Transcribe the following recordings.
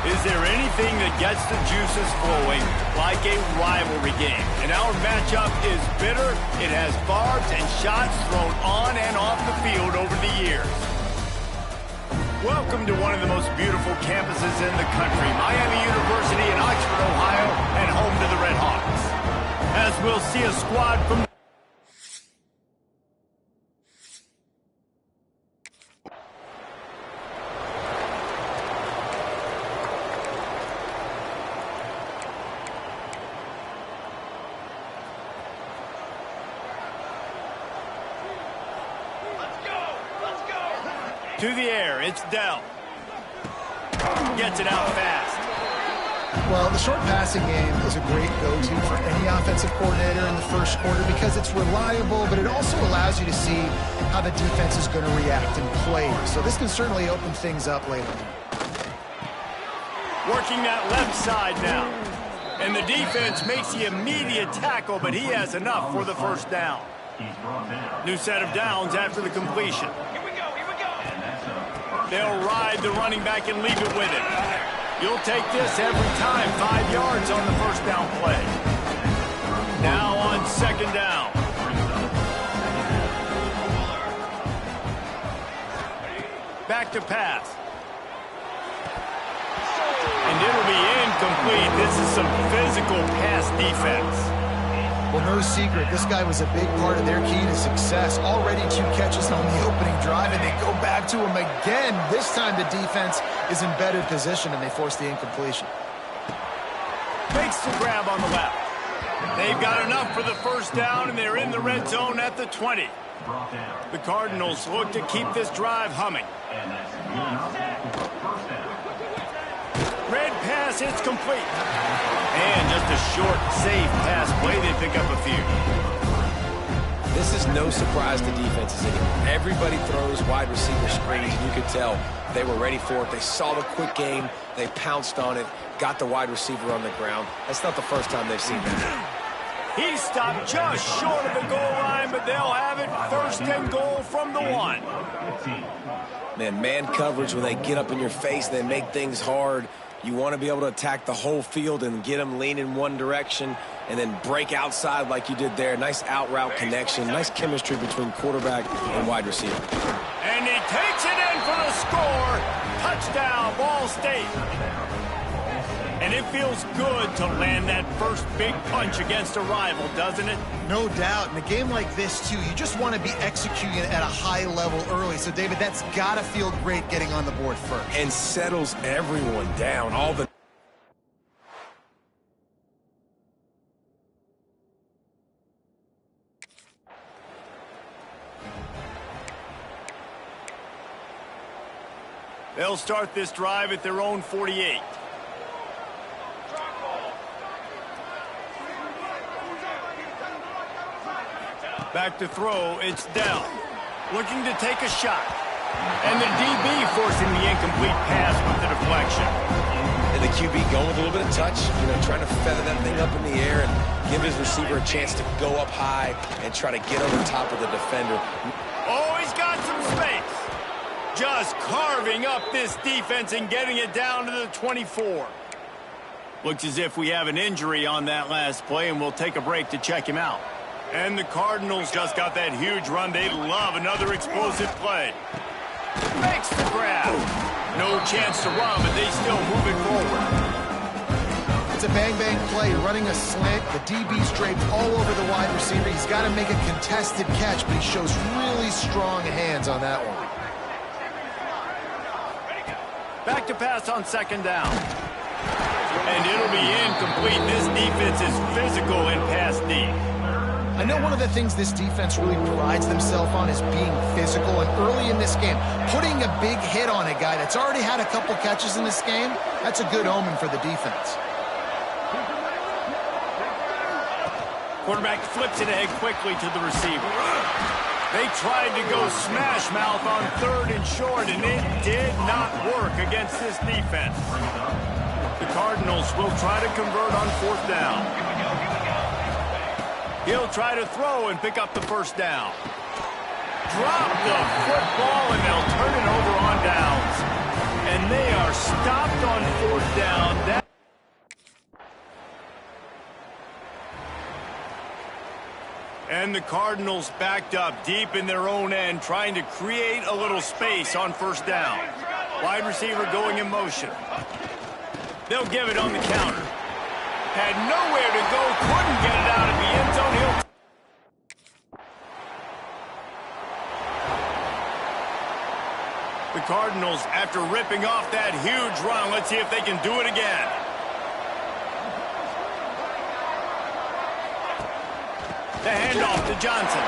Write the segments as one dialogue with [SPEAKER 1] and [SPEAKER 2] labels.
[SPEAKER 1] Is there anything that gets the juices flowing like a rivalry game? And our matchup is bitter. It has barbs and shots thrown on and off the field over the years. Welcome to one of the most beautiful campuses in the country, Miami University in Oxford, Ohio, and home to the Red Hawks. As we'll see a squad from... To the air, it's Dell. Gets it out fast.
[SPEAKER 2] Well, the short passing game is a great go-to for any offensive coordinator in the first quarter because it's reliable, but it also allows you to see how the defense is going to react and play. So this can certainly open things up later.
[SPEAKER 1] Working that left side now. And the defense makes the immediate tackle, but he has enough for the first down. New set of downs after the completion. They'll ride the running back and leave it with him. You'll take this every time. 5 yards on the first down play. Now on second down. Back to pass. And it'll be incomplete. This is some physical pass defense.
[SPEAKER 2] Well, no secret, this guy was a big part of their key to success. Already 2 catches on the opening drive, and they go back to him again. This time the defense is in better position, and they force the incompletion.
[SPEAKER 1] Makes the grab on the left. They've got enough for the first down, and they're in the red zone at the 20. The Cardinals look to keep this drive humming. Red pass, it's complete. And just a short, safe pass play. They pick up a few.
[SPEAKER 3] This is no surprise to defenses anymore. Everybody throws wide receiver screens, and you could tell they were ready for it. They saw the quick game. They pounced on it, got the wide receiver on the ground. That's not the first time they've seen that.
[SPEAKER 1] He stopped just short of the goal line, but they'll have it first and goal from the 1.
[SPEAKER 3] Man coverage, when they get up in your face, they make things hard. You want to be able to attack the whole field and get them lean in one direction and then break outside like you did there. Nice out route connection, nice chemistry between quarterback and wide receiver.
[SPEAKER 1] And he takes it in for the score. Touchdown, Ball State. And it feels good to land that first big punch against a rival, doesn't it?
[SPEAKER 2] No doubt. In a game like this, too, you just want to be executing at a high level early. So, David, that's got to feel great getting on the board first.
[SPEAKER 3] And settles everyone down. All the
[SPEAKER 1] They'll start this drive at their own 48. Back to throw, it's Dell. Looking to take a shot. And the DB forcing the incomplete pass with the deflection.
[SPEAKER 3] And the QB going with a little bit of touch, trying to feather that thing up in the air and give his receiver a chance to go up high and try to get over top of the defender.
[SPEAKER 1] Oh, he's got some space. Just carving up this defense and getting it down to the 24. Looks as if we have an injury on that last play, and we'll take a break to check him out. And the Cardinals just got that huge run. They love another explosive play. Makes the grab. No chance to run, but they still move it forward.
[SPEAKER 2] It's a bang-bang play, running a slant. The DB's draped all over the wide receiver. He's got to make a contested catch, but he shows really strong hands on that one.
[SPEAKER 1] Back to pass on second down. And it'll be incomplete. This defense is physical in pass D.
[SPEAKER 2] I know one of the things this defense really prides themselves on is being physical, and early in this game, putting a big hit on a guy that's already had a couple catches in this game, that's a good omen for the defense.
[SPEAKER 1] Quarterback flips it ahead quickly to the receiver. They tried to go smash mouth on third and short, and it did not work against this defense. The Cardinals will try to convert on fourth down. He'll try to throw and pick up the first down. Drop the football, and they'll turn it over on downs. And they are stopped on fourth down. And the Cardinals backed up deep in their own end, trying to create a little space on first down. Wide receiver going in motion. They'll give it on the counter. Had nowhere to go, couldn't get it out of the end zone. The Cardinals, after ripping off that huge run, let's see if they can do it again. The handoff to Johnson.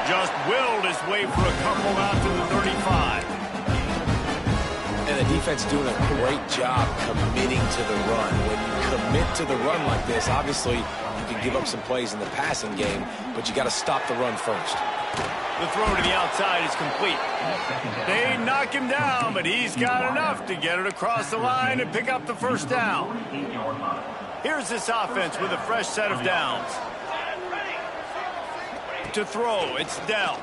[SPEAKER 1] Just willed his way for a couple out to the 35.
[SPEAKER 3] And the defense doing a great job committing to the run. When you commit to the run like this, obviously you can give up some plays in the passing game, but you got to stop the run first.
[SPEAKER 1] The throw to the outside is complete. They knock him down, but he's got enough to get it across the line and pick up the first down. Here's this offense with a fresh set of downs. To throw, it's Dell.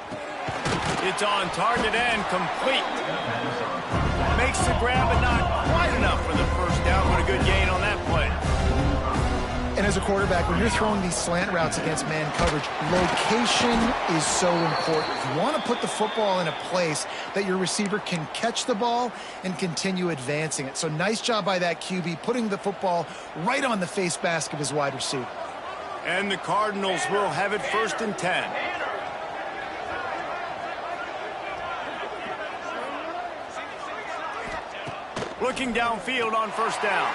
[SPEAKER 1] It's on target and complete. makes the grab, but not quite enough for the first down, but a good gain on that play.
[SPEAKER 2] And as a quarterback, when you're throwing these slant routes against man coverage, location is so important. You want to put the football in a place that your receiver can catch the ball and continue advancing it. So nice job by that QB, putting the football right on the face mask of his wide receiver.
[SPEAKER 1] And the Cardinals will have it 1st and 10. Looking downfield on 1st down.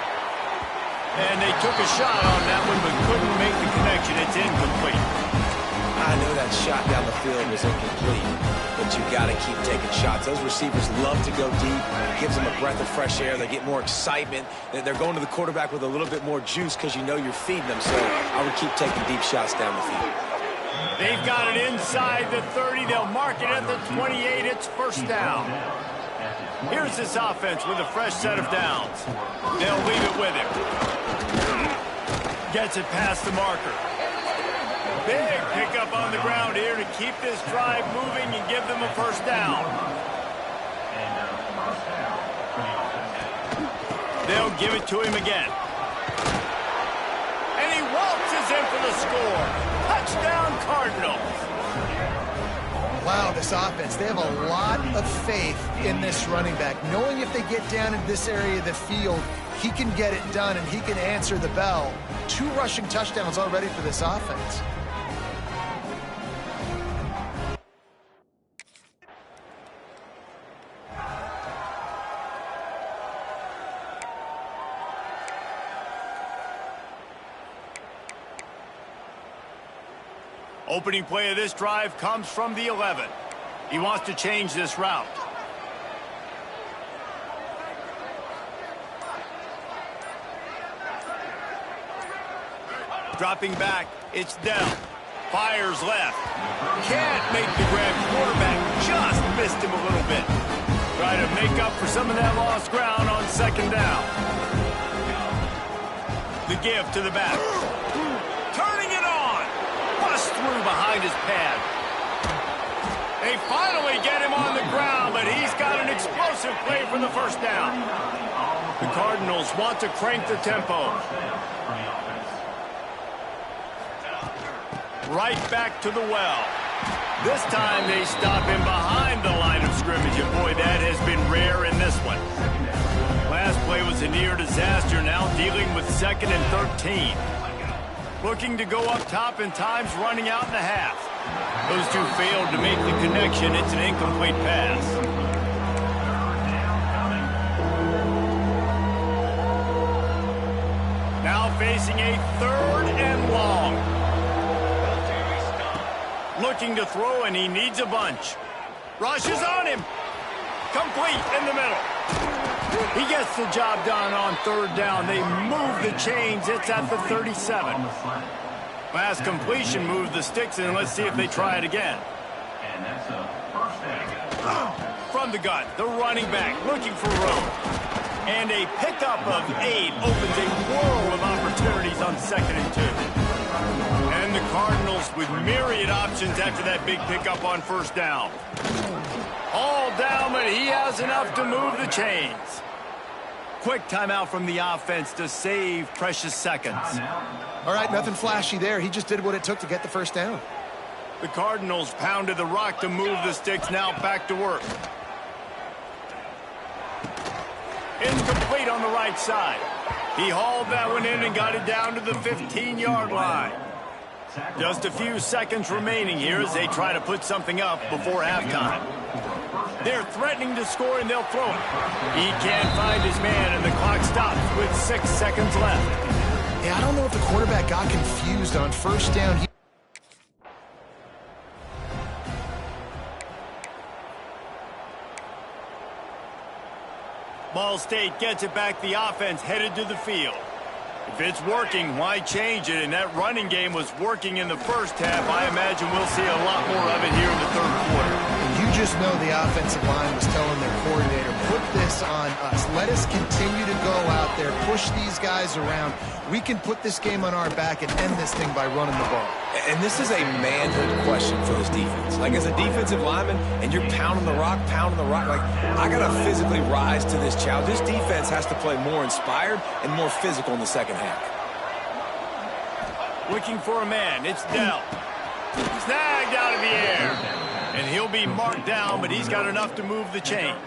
[SPEAKER 1] And they took a shot on that one, but couldn't make the connection. It's incomplete.
[SPEAKER 3] I know that shot down the field was incomplete, but you got to keep taking shots. Those receivers love to go deep. It gives them a breath of fresh air. They get more excitement. They're going to the quarterback with a little bit more juice because you know you're feeding them. So I would keep taking deep shots down the field.
[SPEAKER 1] They've got it inside the 30. They'll mark it at the 28. It's 1st down. Here's this offense with a fresh set of downs. They'll leave it with him. Gets it past the marker. Big pickup on the ground here to keep this drive moving and give them a 1st down. They'll give it to him again. And he waltzes in for the score. Touchdown, Cardinals.
[SPEAKER 2] Wow, this offense, they have a lot of faith in this running back. Knowing if they get down in this area of the field, he can get it done and he can answer the bell. 2 rushing touchdowns already for this offense.
[SPEAKER 1] Opening play of this drive comes from the 11. He wants to change this route. Dropping back, it's down. Fires left. Can't make the grab. Quarterback just missed him a little bit. Try to make up for some of that lost ground on 2nd down. The give to the back. Turning it on. Bust through behind his pad. They finally get him on the ground, but he's got an explosive play for the 1st down. The Cardinals want to crank the tempo. Right back to the well. This time they stop him behind the line of scrimmage, and boy, that has been rare in this one. Last play was a near disaster, now dealing with 2nd and 13. Looking to go up top, and time's running out in the half. Those two failed to make the connection. It's an incomplete pass. Now facing a 3rd and long. Looking to throw, and he needs a bunch. Rushes on him. Complete in the middle. He gets the job done on 3rd down. They move the chains. It's at the 37. Last completion moved the sticks, and let's see if they try it again. From the gun, the running back looking for room. And a pickup of 8 opens a whirl of opportunities on 2nd and 2. And the Cardinals with myriad options after that big pickup on 1st down. All down, but he has enough to move the chains. Quick timeout from the offense to save precious seconds.
[SPEAKER 2] All right, nothing flashy there. He just did what it took to get the 1st down.
[SPEAKER 1] The Cardinals pounded the rock to move the sticks, now back to work. Incomplete on the right side. He hauled that one in and got it down to the 15-yard line. Just a few seconds remaining here as they try to put something up before halftime. They're threatening to score, and they'll throw it. He can't find his man, and the clock stops with 6 seconds left.
[SPEAKER 2] Yeah, I don't know if the quarterback got confused on 1st down.
[SPEAKER 1] Ball State gets it back. The offense headed to the field. If it's working, why change it? And that running game was working in the 1st half. I imagine we'll see a lot more of it here in the 3rd quarter.
[SPEAKER 2] You just know the offensive line was telling their coordinator, put put this on us. Let us continue to go out there, push these guys around. We can put this game on our back and end this thing by running the ball.
[SPEAKER 3] And this is a manhood question for this defense. Like, as a defensive lineman, and you're pounding the rock, like, I got to physically rise to this challenge. This defense has to play more inspired and more physical in the second half.
[SPEAKER 1] Looking for a man. It's Dell. Snagged out of the air. And he'll be marked down, but he's got enough to move the chains.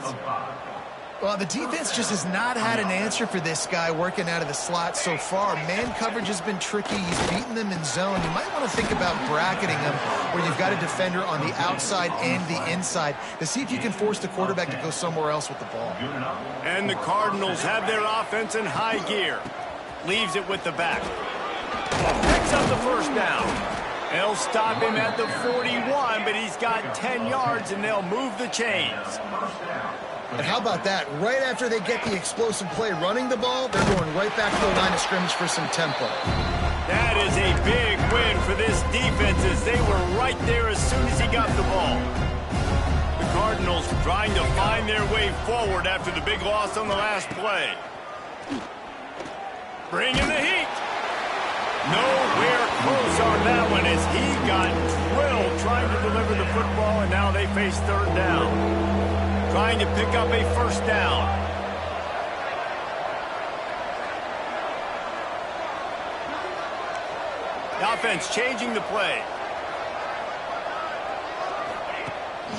[SPEAKER 2] Well, the defense just has not had an answer for this guy working out of the slot so far. Man coverage has been tricky. He's beaten them in zone. You might want to think about bracketing him where you've got a defender on the outside and the inside to see if you can force the quarterback to go somewhere else with the ball.
[SPEAKER 1] And the Cardinals have their offense in high gear. Leaves it with the back. Picks up the first down. They'll stop him at the 41, but he's got 10 yards, and they'll move the chains.
[SPEAKER 2] And how about that? Right after they get the explosive play running the ball, they're going right back to the line of scrimmage for some tempo.
[SPEAKER 1] That is a big win for this defense as they were right there as soon as he got the ball. The Cardinals trying to find their way forward after the big loss on the last play. Bring in the heat. Nowhere close on that one as he got drilled trying to deliver the football, and now they face third down. Trying to pick up a first down. The offense changing the play.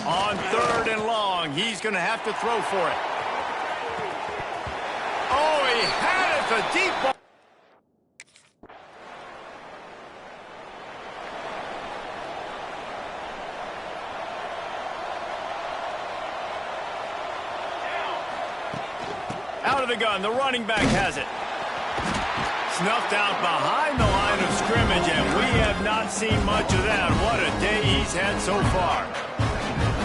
[SPEAKER 1] On third and long, he's going to have to throw for it. Oh, he had it, the deep ball. Out of the gun, the running back has it. Snuffed out behind the line of scrimmage, and we have not seen much of that. What a day he's had so far.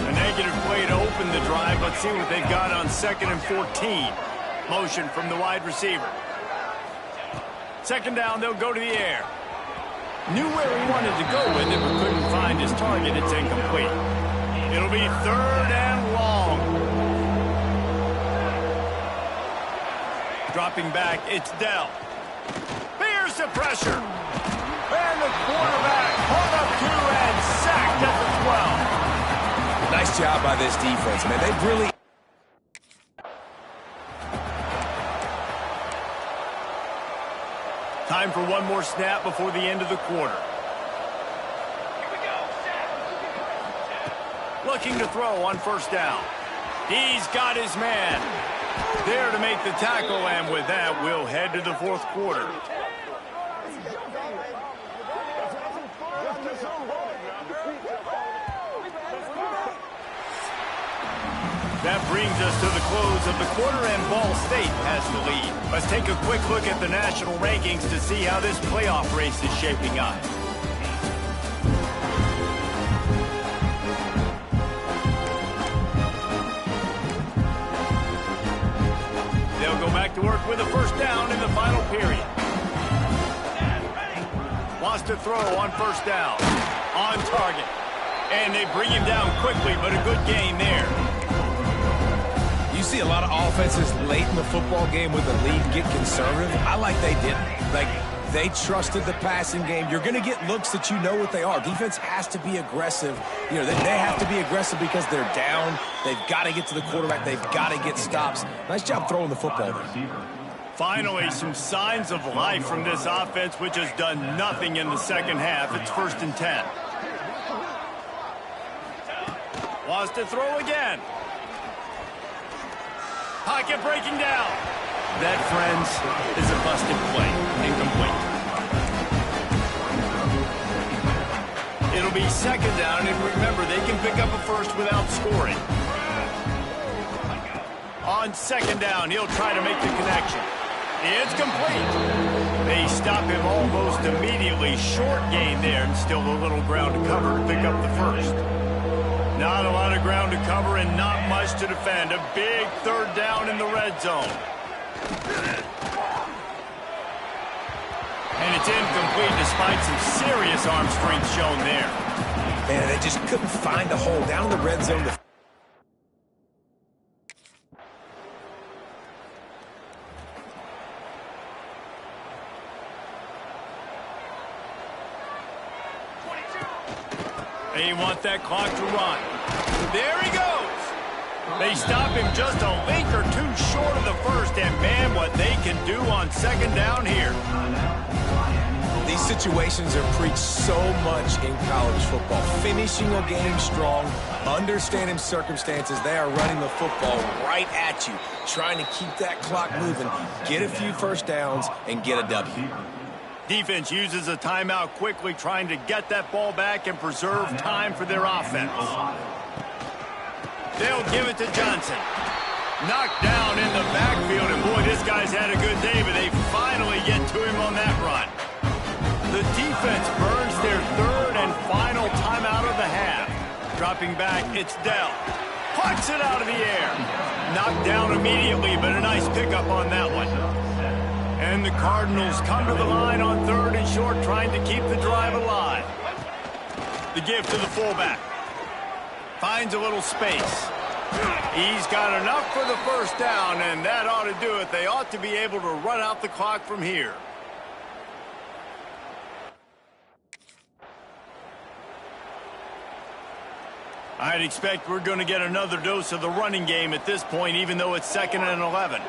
[SPEAKER 1] A negative play to open the drive. Let's see what they've got on 2nd and 14. Motion from the wide receiver. Second down, they'll go to the air. Knew where he wanted to go with it, but couldn't find his target. It's incomplete. It'll be third and long. Dropping back, it's Dell. Here's the pressure. And the quarterback caught up to and sacked at the 12.
[SPEAKER 3] Nice job by this defense, man. They've really...
[SPEAKER 1] Time for one more snap before the end of the quarter. Looking to throw on first down. He's got his man. There to make the tackle, and with that, we'll head to the fourth quarter. That brings us to the close of the quarter, and Ball State has the lead. Let's take a quick look at the national rankings to see how this playoff race is shaping up. They'll go back to work with a first down in the final period. Wants to throw on first down. On target. And they bring him down quickly, but a good gain there.
[SPEAKER 3] You see a lot of offenses late in the football game with the lead get conservative. I like they didn't. Like, they trusted the passing game. You're going to get looks that you know what they are. Defense has to be aggressive. You know, they have to be aggressive because they're down. They've got to get to the quarterback. They've got to get stops. Nice job throwing the football there.
[SPEAKER 1] Finally, some signs of life from this offense, which has done nothing in the second half. It's 1st and 10. Wants to throw again. Pocket breaking down. That, friends, is a busted play. Incomplete. It'll be second down, and remember, they can pick up a first without scoring. On second down, he'll try to make the connection. It's complete. They stop him almost immediately. Short gain there, and still a little ground to cover to pick up the first. Not a lot of ground to cover and not much to defend. A big third down in the red zone. And it's incomplete despite some serious arm strength shown there.
[SPEAKER 3] Man, they just couldn't find a hole down in the red zone.
[SPEAKER 1] They want that clock to run. There he goes. They stop him just a link or two short of the first, and man, what they can do on second down here.
[SPEAKER 3] These situations are preached so much in college football. Finishing a game strong, understanding circumstances. They are running the football right at you, trying to keep that clock moving, get a few first downs, and get a W.
[SPEAKER 1] Defense uses a timeout quickly, trying to get that ball back and preserve time for their offense. They'll give it to Johnson. Knocked down in the backfield, and boy, this guy's had a good day, but they finally get to him on that run. The defense burns their third and final timeout of the half. Dropping back, it's Dell. Pucks it out of the air. Knocked down immediately, but a nice pickup on that one. And the Cardinals come to the line on third and short, trying to keep the drive alive. The give to the fullback. Finds a little space. He's got enough for the first down, and that ought to do it. They ought to be able to run out the clock from here. I'd expect we're going to get another dose of the running game at this point, even though it's 2nd and 11.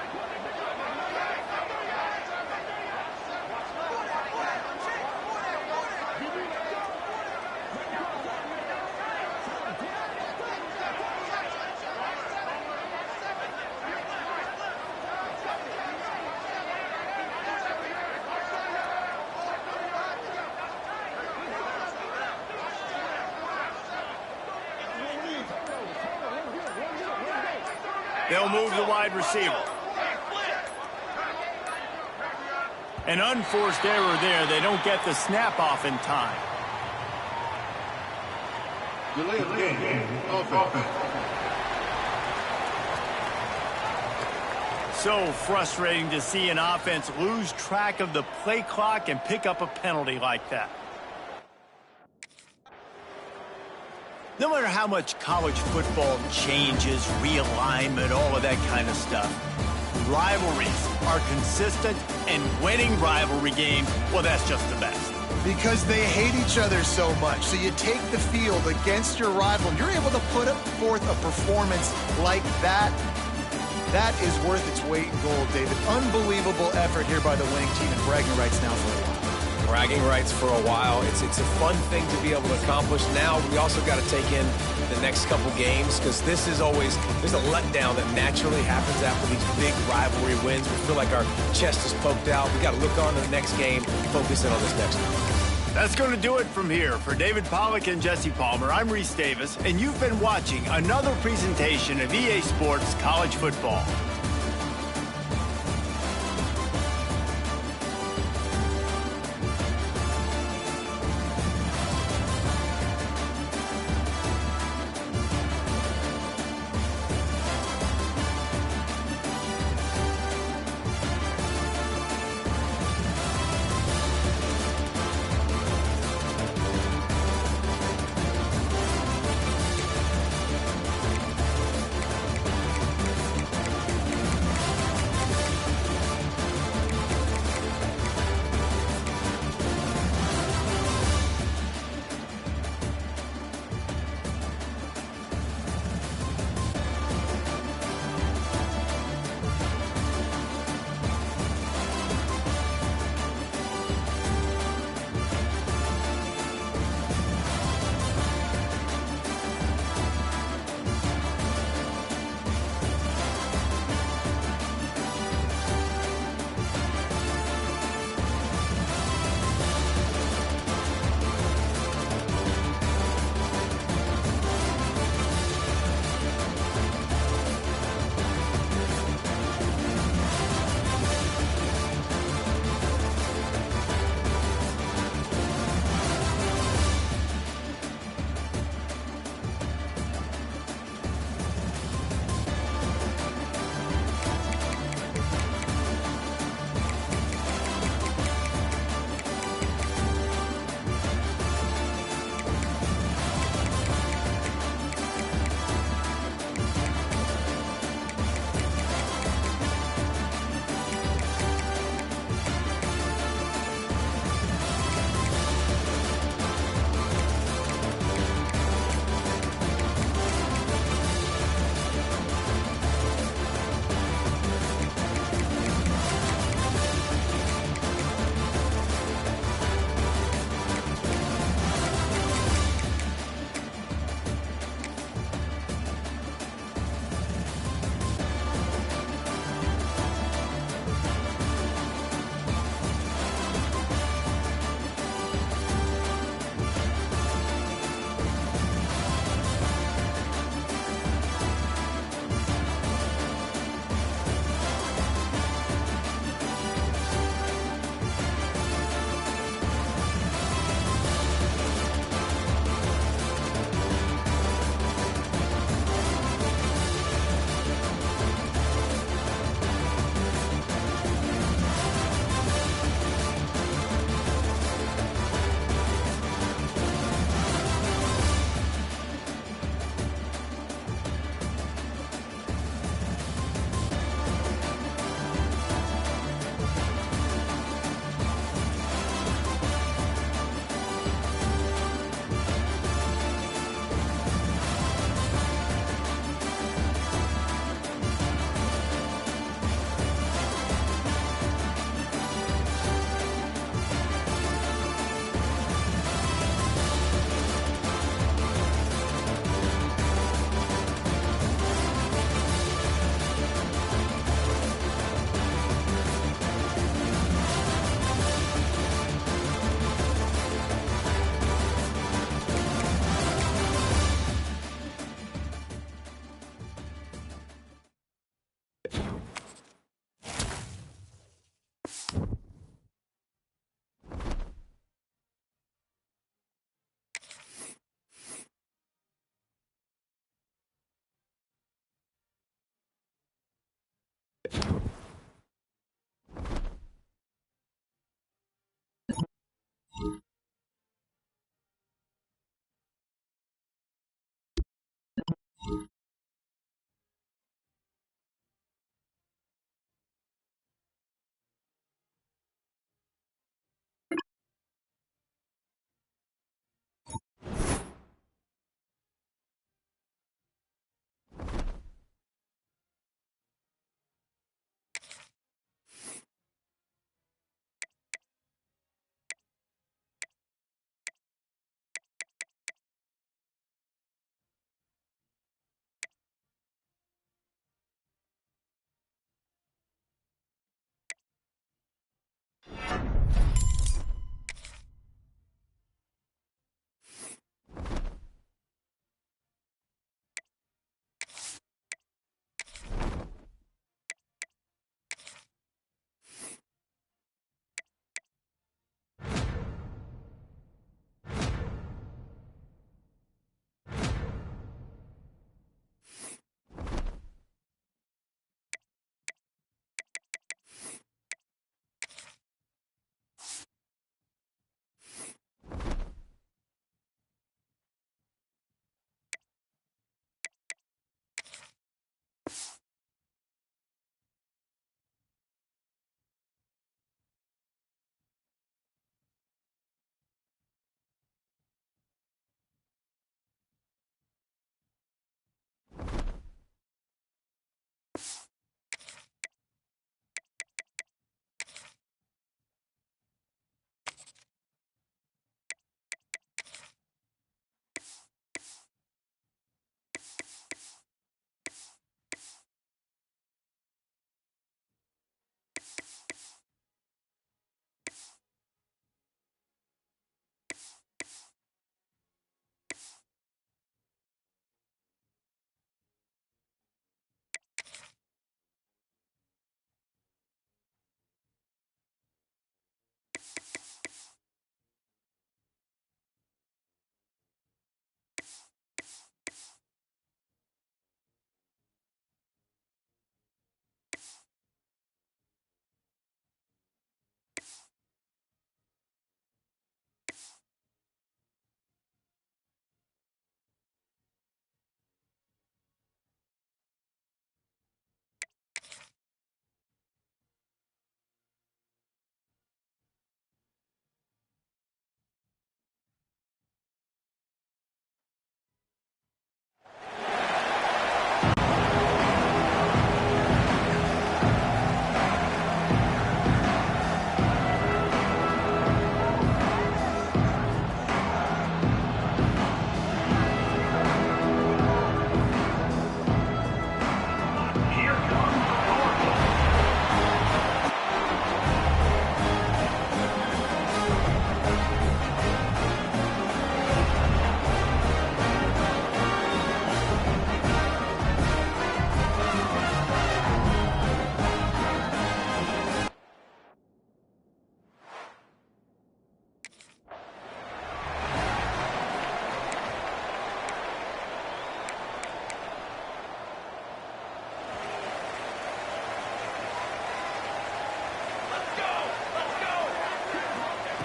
[SPEAKER 1] They'll move the wide receiver. An unforced error there. They don't get the snap off in time.
[SPEAKER 4] Delay of game. Offense.
[SPEAKER 1] So frustrating to see an offense lose track of the play clock and pick up a penalty like that. No matter how much college football changes, realignment, all of that kind of stuff, rivalries are consistent, and winning rivalry games, well, that's just the best.
[SPEAKER 2] Because they hate each other so much. So you take the field against your rival, and you're able to put forth a performance like that. That is worth its weight in gold, David. Unbelievable effort here by the winning team, and bragging rights now for a while.
[SPEAKER 3] Bragging rights for a while. It's a fun thing to be able to accomplish. Now we also got to take in the next couple games, because this is always, there's a letdown that naturally happens after these big rivalry wins. We feel like our chest is poked out. We got to look on to the next game, focus in on this next one.
[SPEAKER 1] That's going to do it from here. For David Pollack and Jesse Palmer, I'm Reese Davis, and you've been watching another presentation of EA Sports College Football.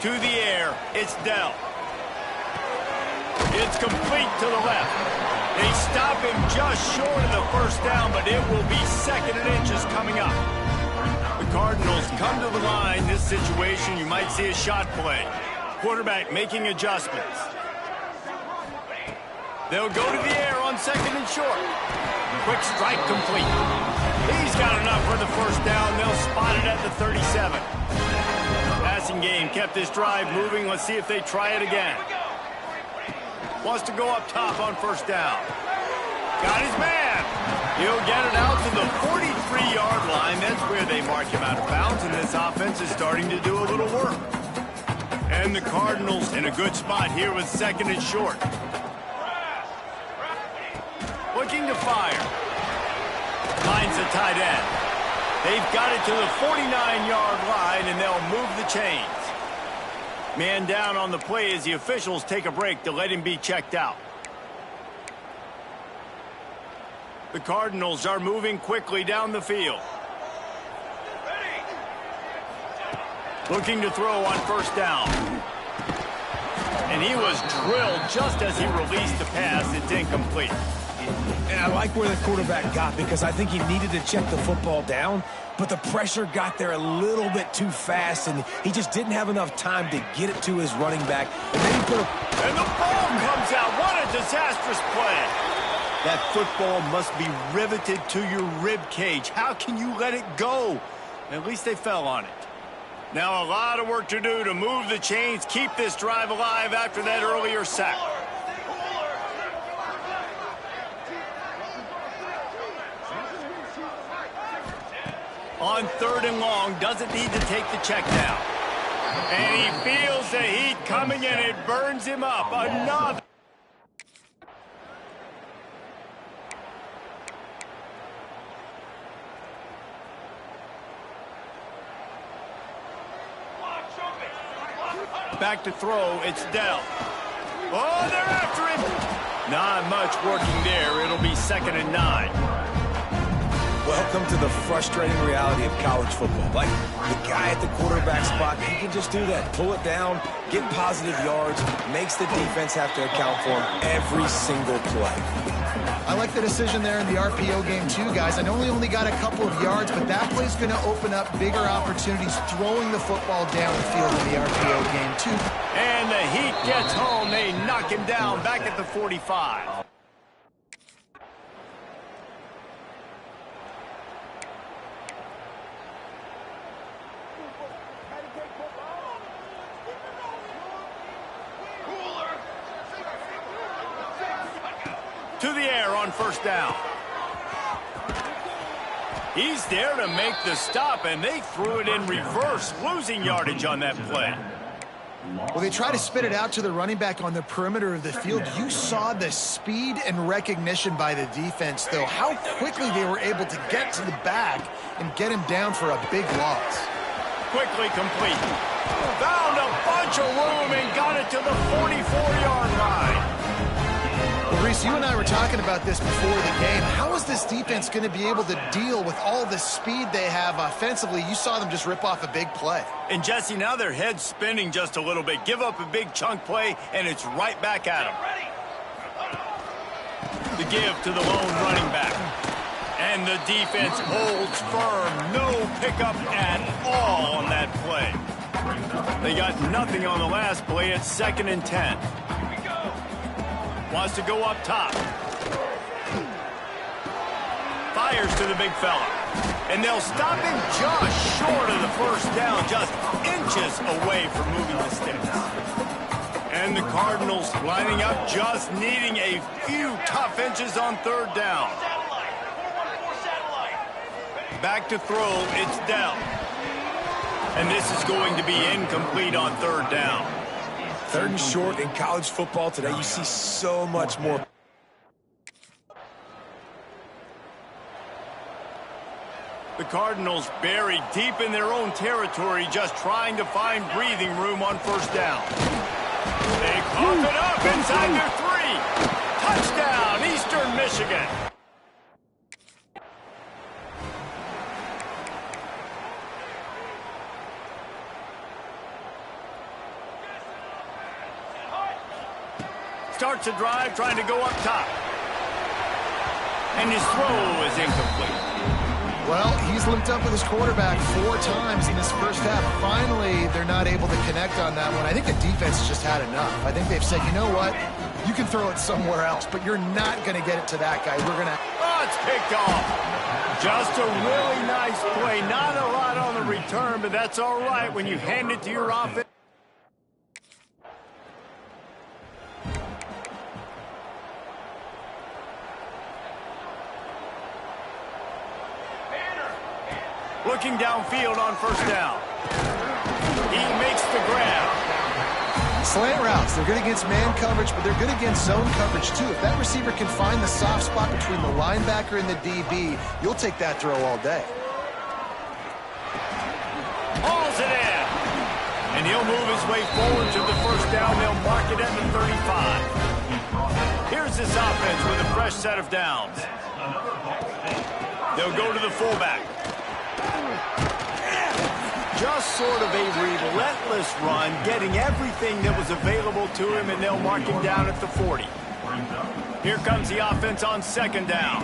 [SPEAKER 1] To the air, it's Dell. It's complete to the left. They stop him just short of the first down, but it will be 2nd and inches coming up. The Cardinals come to the line. This situation, you might see a shot play. Quarterback making adjustments. They'll go to the air on 2nd and short. Quick strike complete. He's got enough for the first down. They'll spot it at the 37. Passing game kept this drive moving. Let's see if they try it again. Wants to go up top on first down. Got his man. He'll get it out to the 43-yard line. That's where they mark him out of bounds, and this offense is starting to do a little work. And the Cardinals in a good spot here with 2nd and short. Looking to fire. Finds the tight end. They've got it to the 49-yard line, and they'll move the chains. Man down on the play as the officials take a break to let him be checked out. The Cardinals are moving quickly down the field. Looking to throw on first down. And he was drilled just as he released the pass. It's incomplete.
[SPEAKER 3] And I like where the quarterback got, because I think he needed to check the football down, but the pressure got there a little bit too fast, and he just didn't have enough time to get it to his running back.
[SPEAKER 1] And the ball comes out. What a disastrous play. That football must be riveted to your rib cage. How can you let it go? At least they fell on it. Now a lot of work to do to move the chains, keep this drive alive after that earlier sack. On 3rd and long, doesn't need to take the check down. And he feels the heat coming, and it burns him up. Another. Back to throw, it's Dell. Oh, they're after him. Not much working there. It'll be 2nd and 9.
[SPEAKER 3] Welcome to the frustrating reality of college football. Like, the guy at the quarterback spot, he can just do that. Pull it down, get positive yards, makes the defense have to account for him every single play.
[SPEAKER 2] I like the decision there in the RPO game too, guys. I know he only got a couple of yards, but that play's going to open up bigger opportunities throwing the football down the field in the RPO game too.
[SPEAKER 1] And the heat gets home. They knock him down back at the 45. To the air on first down. He's there to make the stop, and they threw it in reverse, losing yardage on that play.
[SPEAKER 2] Well, they try to spit it out to the running back on the perimeter of the field. You saw the speed and recognition by the defense, though, how quickly they were able to get to the back and get him down for a big loss.
[SPEAKER 1] Quickly complete. Found a bunch of room and got it to the 44-yard line.
[SPEAKER 2] Well, Reese, you and I were talking about this before the game. How is this defense going to be able to deal with all the speed they have offensively? You saw them just rip off a big play.
[SPEAKER 1] And, Jesse, now their head's spinning just a little bit. Give up a big chunk play, and it's right back at them. The give to the lone running back. And the defense holds firm. No pickup at all on that play. They got nothing on the last play. It's 2nd and 10. Wants to go up top. Fires to the big fella. And they'll stop him just short of the first down, just inches away from moving the sticks. And the Cardinals lining up, just needing a few tough inches on 3rd down. Back to throw, it's Dell. And this is going to be incomplete on 3rd down.
[SPEAKER 3] 3rd and short in college football today, you see so much more.
[SPEAKER 1] The Cardinals buried deep in their own territory, just trying to find breathing room on 1st down. They cough it up inside their 3. Touchdown, Eastern Michigan. Starts the drive trying to go up top. And his throw is incomplete.
[SPEAKER 2] Well, he's limped up with his quarterback 4 times in this first half. Finally, they're not able to connect on that one. I think the defense has just had enough. I think they've said, you know what? You can throw it somewhere else, but you're not going to get it to that guy. We're going to...
[SPEAKER 1] Oh, it's picked off. Just a really nice play. Not a lot on the return, but that's all right when you hand it to your offense. Looking downfield on first down. He makes the grab.
[SPEAKER 2] Slant routes, they're good against man coverage, but they're good against zone coverage too. If that receiver can find the soft spot between the linebacker and the DB, you'll take that throw all day.
[SPEAKER 1] Hauls it in. And he'll move his way forward to the first down. They'll mark it at the 35. Here's this offense with a fresh set of downs. They'll go to the fullback. Just sort of a relentless run, getting everything that was available to him, and they'll mark him down at the 40. Here comes the offense on second down.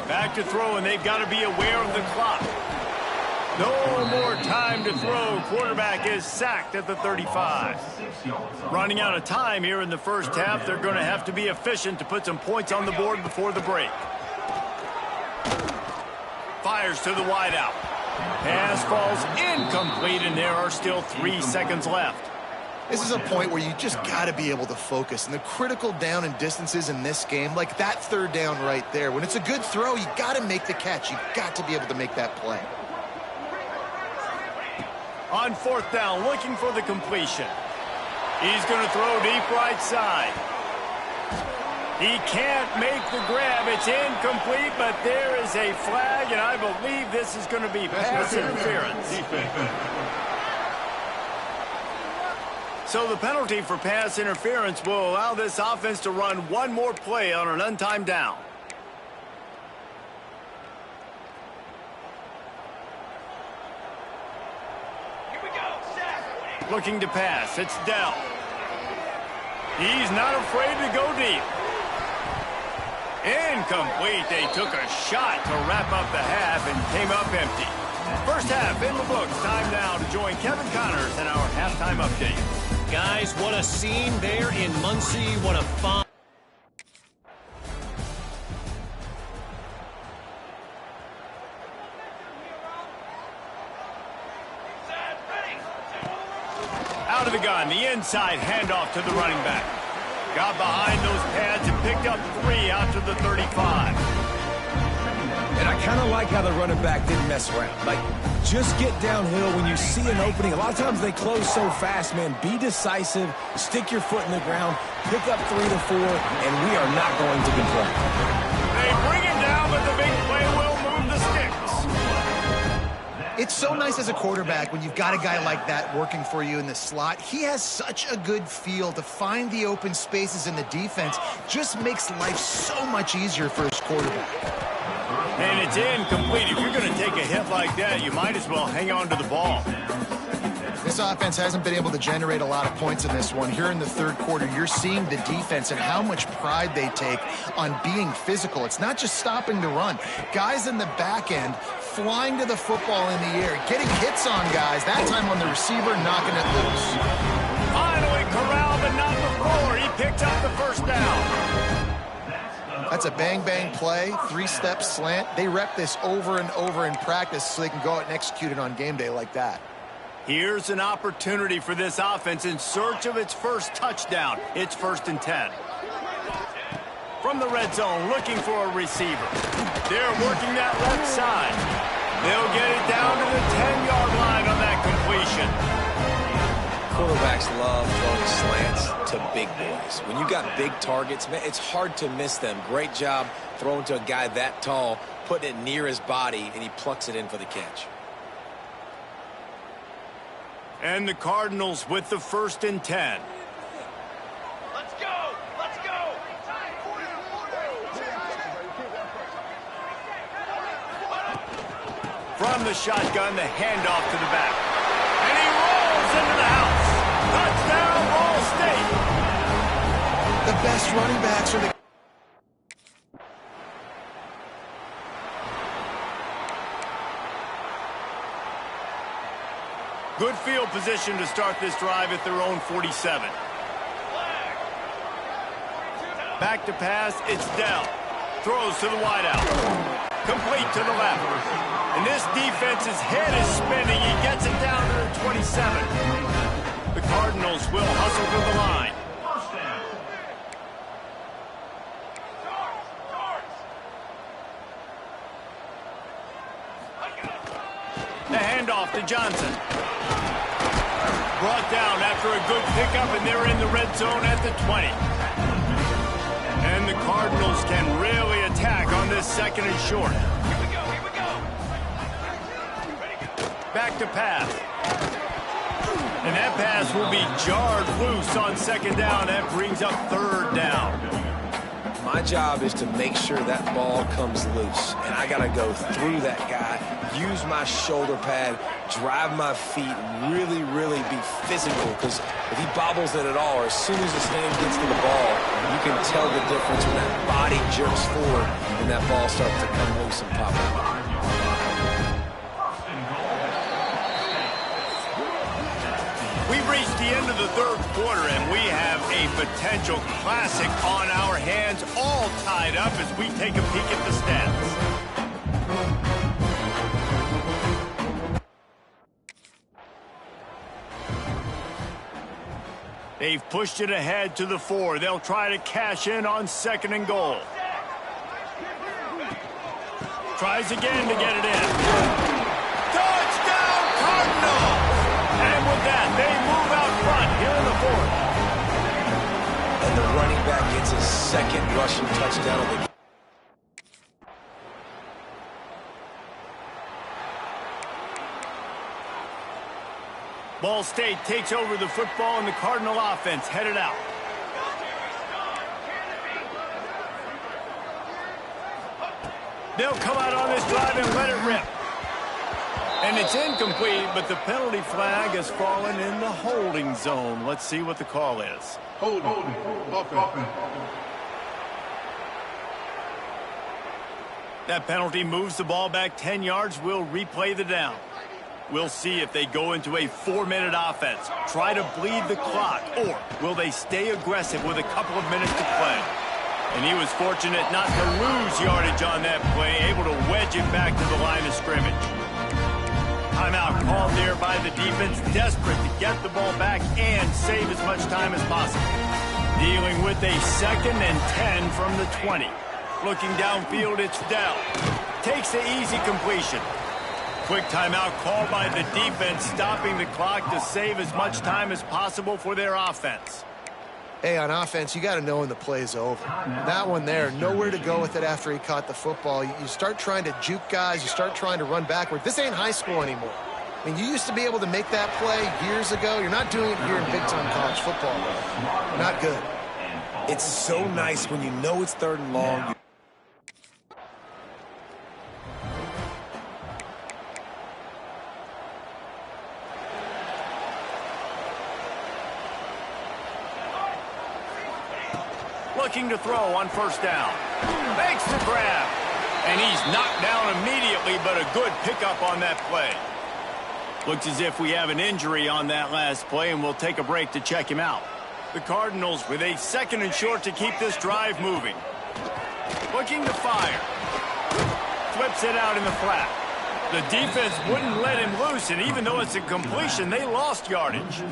[SPEAKER 1] Back to throw, and they've got to be aware of the clock. No more time to throw. Quarterback is sacked at the 35. Running out of time here in the first half. They're going to have to be efficient to put some points on the board before the break. Fires to the wideout. Pass falls incomplete, and there are still 3 seconds left.
[SPEAKER 2] This is a point where you just got to be able to focus. And the critical down and distances in this game, like that third down right there, when it's a good throw, you got to make the catch. You got to be able to make that play.
[SPEAKER 1] On fourth down, looking for the completion. He's going to throw deep right side. He can't make the grab. It's incomplete, but there is a flag, and I believe this is going to be pass interference. So the penalty for pass interference will allow this offense to run one more play on an untimed down. Here we go. Looking to pass. It's Dell. He's not afraid to go deep. Incomplete. They took a shot to wrap up the half and came up empty. First half in the books. Time now to join Kevin Connors in our halftime update.
[SPEAKER 5] Guys, what a scene there in Muncie. What a fun.
[SPEAKER 1] Out of the gun, the inside handoff to the running back. Got behind those pads and picked up 3 out to the 35.
[SPEAKER 3] And I kind of like how the running back didn't mess around. Like, just get downhill when you see an opening. A lot of times they close so fast, man. Be decisive, stick your foot in the ground, pick up 3 to 4, and we are not going to complain.
[SPEAKER 1] They bring him down, but the big play will move the sticks.
[SPEAKER 2] It's so nice as a quarterback when you've got a guy like that working for you in the slot. He has such a good feel to find the open spaces in the defense. Just makes life so much easier for his quarterback.
[SPEAKER 1] And it's incomplete. If you're going to take a hit like that, you might as well hang on to the ball.
[SPEAKER 2] This offense hasn't been able to generate a lot of points in this one. Here in the third quarter, you're seeing the defense and how much pride they take on being physical. It's not just stopping the run. Guys in the back end flying to the football in the air, getting hits on guys, that time on the receiver, knocking it loose.
[SPEAKER 1] Finally corralled, but not before. He picked up the first down.
[SPEAKER 2] That's a bang-bang play, 3-step slant. They rep this over and over in practice so they can go out and execute it on game day like that.
[SPEAKER 1] Here's an opportunity for this offense in search of its first touchdown. It's 1st and 10. From the red zone, looking for a receiver. They're working that left side. They'll get it down to the 10-yard line on that completion.
[SPEAKER 3] Quarterbacks love throwing slants to big boys. When you got big targets, man, it's hard to miss them. Great job throwing to a guy that tall, putting it near his body, and he plucks it in for the catch.
[SPEAKER 1] And the Cardinals with the 1st and 10.
[SPEAKER 6] Let's go! Let's go!
[SPEAKER 1] From the shotgun, the handoff to the back. And he rolls into the house. Touchdown, Ball State.
[SPEAKER 2] best running backs are the...
[SPEAKER 1] Good field position to start this drive at their own 47. Back to pass, it's Dell. Throws to the wideout. Complete to the left. And this defense's head is spinning. He gets it down to the 27. The Cardinals will hustle to the line. The handoff to Johnson. Brought down after a good pickup, and they're in the red zone at the 20. And the Cardinals can really attack on this second and short.
[SPEAKER 6] Here we go, here we go.
[SPEAKER 1] Back to pass. And that pass will be jarred loose on second down. That brings up third down.
[SPEAKER 3] My job is to make sure that ball comes loose, and I got to go through that guy, use my shoulder pad, drive my feet, really, really be physical, because if he bobbles it at all, or as soon as his hand gets to the ball, you can tell the difference when that body jerks forward and that ball starts to come loose and pop out.
[SPEAKER 1] We've reached the end of the third quarter, and we have a potential classic on our hands, all tied up as we take a peek at the stats. They've pushed it ahead to the 4. They'll try to cash in on second and goal. Tries again to get it in. Touchdown, Cardinals! And with that, they move out front here in the 4th.
[SPEAKER 3] And the running back gets his second rushing touchdown of the game.
[SPEAKER 1] Ball State takes over the football, and the Cardinal offense headed out. They'll come out on this drive and let it rip. And it's incomplete, but the penalty flag has fallen in the holding zone. Let's see what the call is.
[SPEAKER 4] Holding. Offense.
[SPEAKER 1] That penalty moves the ball back 10 yards. We'll replay the down. We'll see if they go into a 4-minute offense, try to bleed the clock, or will they stay aggressive with a couple of minutes to play. And he was fortunate not to lose yardage on that play, able to wedge it back to the line of scrimmage. Timeout called there by the defense, desperate to get the ball back and save as much time as possible. Dealing with a 2nd and 10 from the 20. Looking downfield, it's Dell. Takes the easy completion. Quick timeout called by the defense, stopping the clock to save as much time as possible for their offense.
[SPEAKER 2] Hey, on offense, you got to know when the play's over. That one there, nowhere to go with it after he caught the football. You start trying to juke guys. You start trying to run backward. This ain't high school anymore. I mean, you used to be able to make that play years ago. You're not doing it here in big-time college football. Not good.
[SPEAKER 3] It's so nice when you know it's 3rd and long.
[SPEAKER 1] Looking to throw on 1st down. Makes the grab. And he's knocked down immediately, but a good pickup on that play. Looks as if we have an injury on that last play, and we'll take a break to check him out. The Cardinals with a 2nd and short to keep this drive moving. Looking to fire. Flips it out in the flat. The defense wouldn't let him loose, and even though it's a completion, they lost yardage.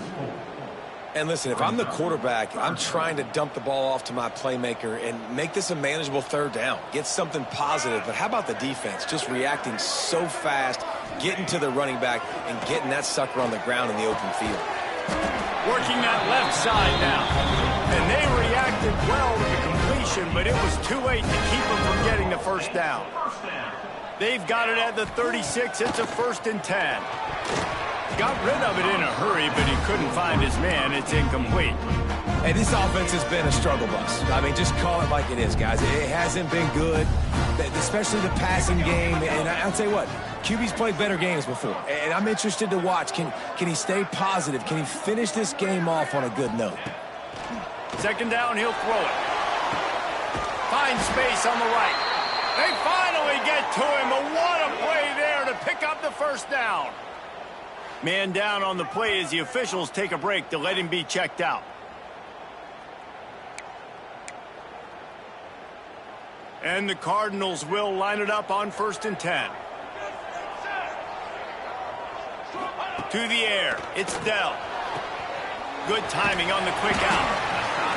[SPEAKER 3] And listen, if I'm the quarterback, I'm trying to dump the ball off to my playmaker and make this a manageable 3rd down. Get something positive. But how about the defense? Just reacting so fast, getting to the running back, and getting that sucker on the ground in the open field.
[SPEAKER 1] Working that left side now. And they reacted well to the completion, but it was too late to keep them from getting the 1st down. They've got it at the 36. It's a 1st and 10. Got rid of it in a hurry, but he couldn't find his man. It's incomplete.
[SPEAKER 3] Hey, this offense has been a struggle bus. I mean, just call it like it is, guys. It hasn't been good, especially the passing game. And I'll tell you what, QB's played better games before. And I'm interested to watch. Can he stay positive? Can he finish this game off on a good note?
[SPEAKER 1] Second down, he'll throw it. Finds space on the right. They finally get to him, but what a play there to pick up the first down. Man down on the play as the officials take a break to let him be checked out. And the Cardinals will line it up on 1st and 10. To the air, it's Dell. Good timing on the quick out.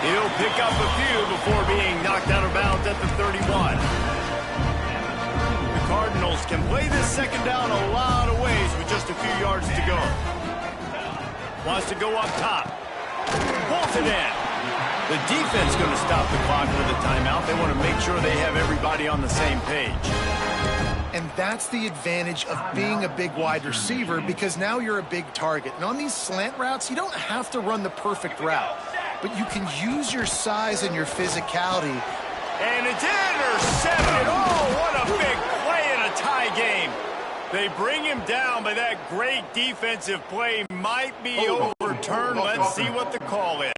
[SPEAKER 1] He'll pick up a few before being knocked out of bounds at the 31. The Cardinals can play this second down a lot of ways with just a few yards to go. Wants to go up top. Pulls it in. The defense going to stop the clock with a timeout. They want to make sure they have everybody on the same page.
[SPEAKER 2] And that's the advantage of being a big wide receiver, because now you're a big target. And on these slant routes, you don't have to run the perfect route, but you can use your size and your physicality.
[SPEAKER 1] And it's intercepted. Oh, what a big play in a tie game. They bring him down, but that great defensive play might be overturned. Let's see what the call is.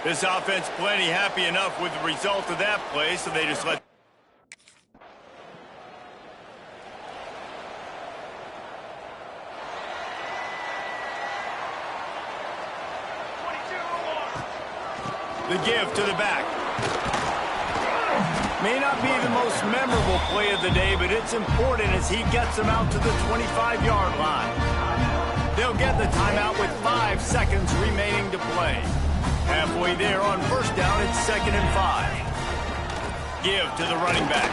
[SPEAKER 1] This offense plenty happy enough with the result of that play, so they just let... The give to the back. May not be the most memorable play of the day, but it's important as he gets them out to the 25-yard line. They'll get the timeout with 5 seconds remaining to play. Halfway there on 1st down, it's 2nd and 5. Give to the running back.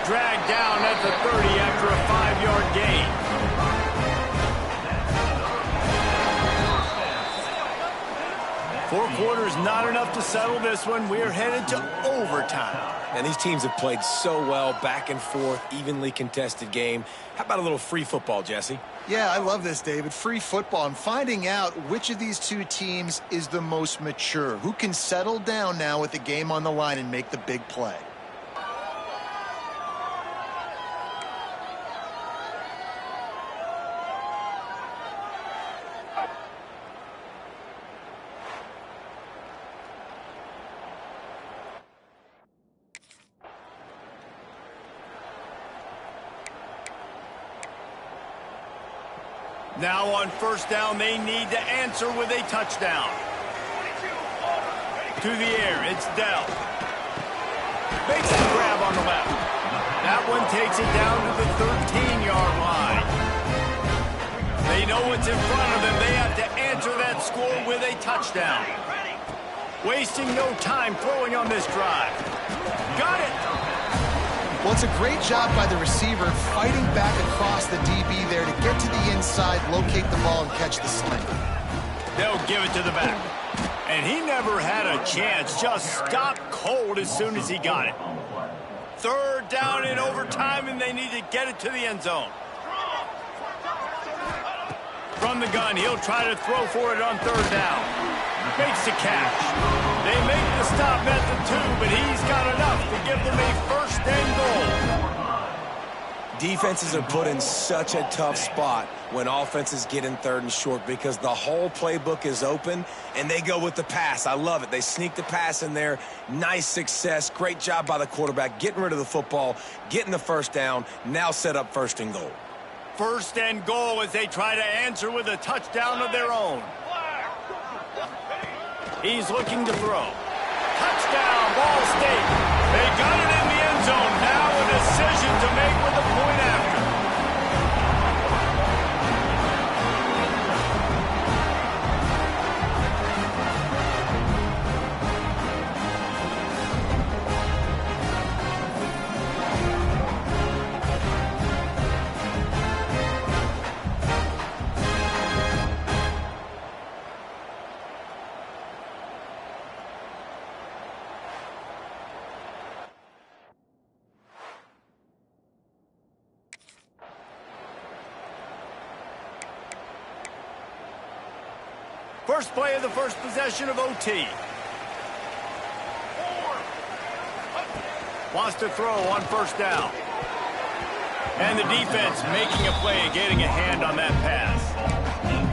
[SPEAKER 1] Dragged down at the 30 after a 5-yard gain. Four quarters not enough to settle this one. We're headed to overtime.
[SPEAKER 3] And these teams have played so well, back and forth, evenly contested game. How about a little free football, Jesse?
[SPEAKER 2] Yeah, I love this, David. Free football. I'm finding out which of these two teams is the most mature, who can settle down now with the game on the line and make the big play.
[SPEAKER 1] Now on 1st down, they need to answer with a touchdown. To the air, it's Dell. Makes the grab on the left. That one takes it down to the 13-yard line. They know what's in front of them. They have to answer that score with a touchdown. Wasting no time throwing on this drive. Got it.
[SPEAKER 2] Well, it's a great job by the receiver fighting back across the DB there to get to the inside, locate the ball, and catch the slant.
[SPEAKER 1] They'll give it to the back. And he never had a chance. Just stopped cold as soon as he got it. 3rd down in overtime, and they need to get it to the end zone. From the gun, he'll try to throw for it on 3rd down. Makes the catch. They make the stop at the 2, but he's got enough to give them a 1st and goal.
[SPEAKER 3] Defenses are put in such a tough spot when offenses get in 3rd and short, because the whole playbook is open and they go with the pass. I love it. They sneak the pass in there. Nice success. Great job by the quarterback getting rid of the football, getting the 1st down, now set up 1st and goal.
[SPEAKER 1] 1st and goal as they try to answer with a touchdown of their own. He's looking to throw. Touchdown, Ball State. They got it in the end zone. Now a decision to make with the point after. First play of the first possession of OT. Wants to throw on 1st down. And the defense making a play, getting a hand on that pass.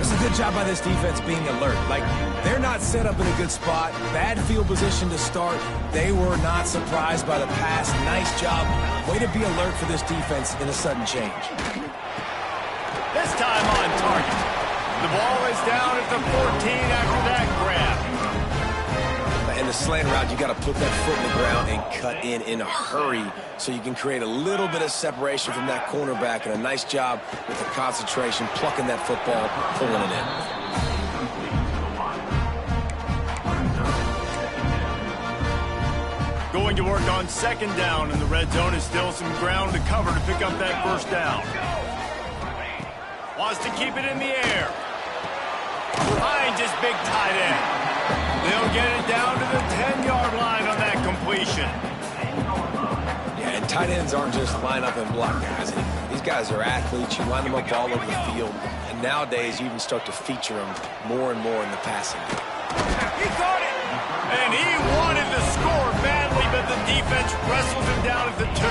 [SPEAKER 3] was a good job by this defense being alert. Like, they're not set up in a good spot. Bad field position to start. They were not surprised by the pass. Nice job. Way to be alert for this defense in a sudden change.
[SPEAKER 1] This time on target. The ball is down at the 14 after that grab.
[SPEAKER 3] In the slant route, you got to put that foot in the ground and cut in a hurry so you can create a little bit of separation from that cornerback, and a nice job with the concentration, plucking that football, pulling it in.
[SPEAKER 1] Going to work on second down, and the red zone is still some ground to cover to pick up that first down. Wants to keep it in the air. Behind his big tight end. They'll get it down to the 10-yard line on that completion.
[SPEAKER 3] Yeah, and tight ends aren't just line up and block guys anymore. These guys are athletes. You line them up all over the field. And nowadays, you even start to feature them more and more in the passing game.
[SPEAKER 1] He got it! And he wanted to score badly, but the defense wrestled him down at the 2.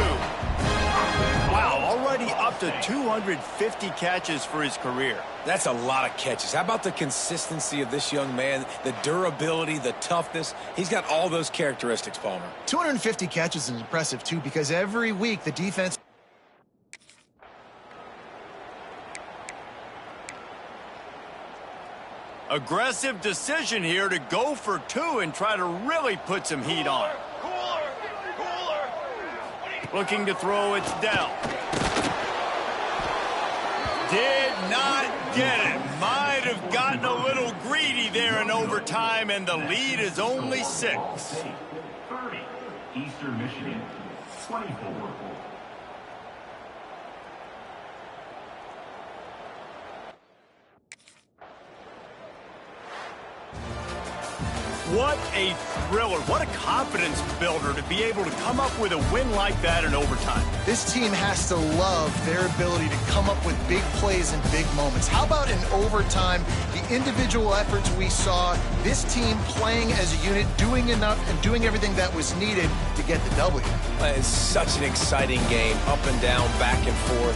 [SPEAKER 1] Wow, already up to 250 catches for his career.
[SPEAKER 3] That's a lot of catches. How about the consistency of this young man, the durability, the toughness? He's got all those characteristics, Palmer.
[SPEAKER 2] 250 catches is impressive, too, because every week the defense...
[SPEAKER 1] Aggressive decision here to go for 2 and try to really put some heat on.
[SPEAKER 6] Cooler.
[SPEAKER 1] Looking to throw, it's Dell. Did not get it. Might have gotten a little greedy there in overtime, and the lead is only 6.
[SPEAKER 4] 30, Eastern Michigan, 24.
[SPEAKER 1] What a thriller. What a confidence builder to be able to come up with a win like that in overtime.
[SPEAKER 2] This team has to love their ability to come up with big plays in big moments. How about in overtime, the individual efforts we saw, this team playing as a unit, doing enough and doing everything that was needed to get the W.
[SPEAKER 3] It's such an exciting game, up and down, back and forth.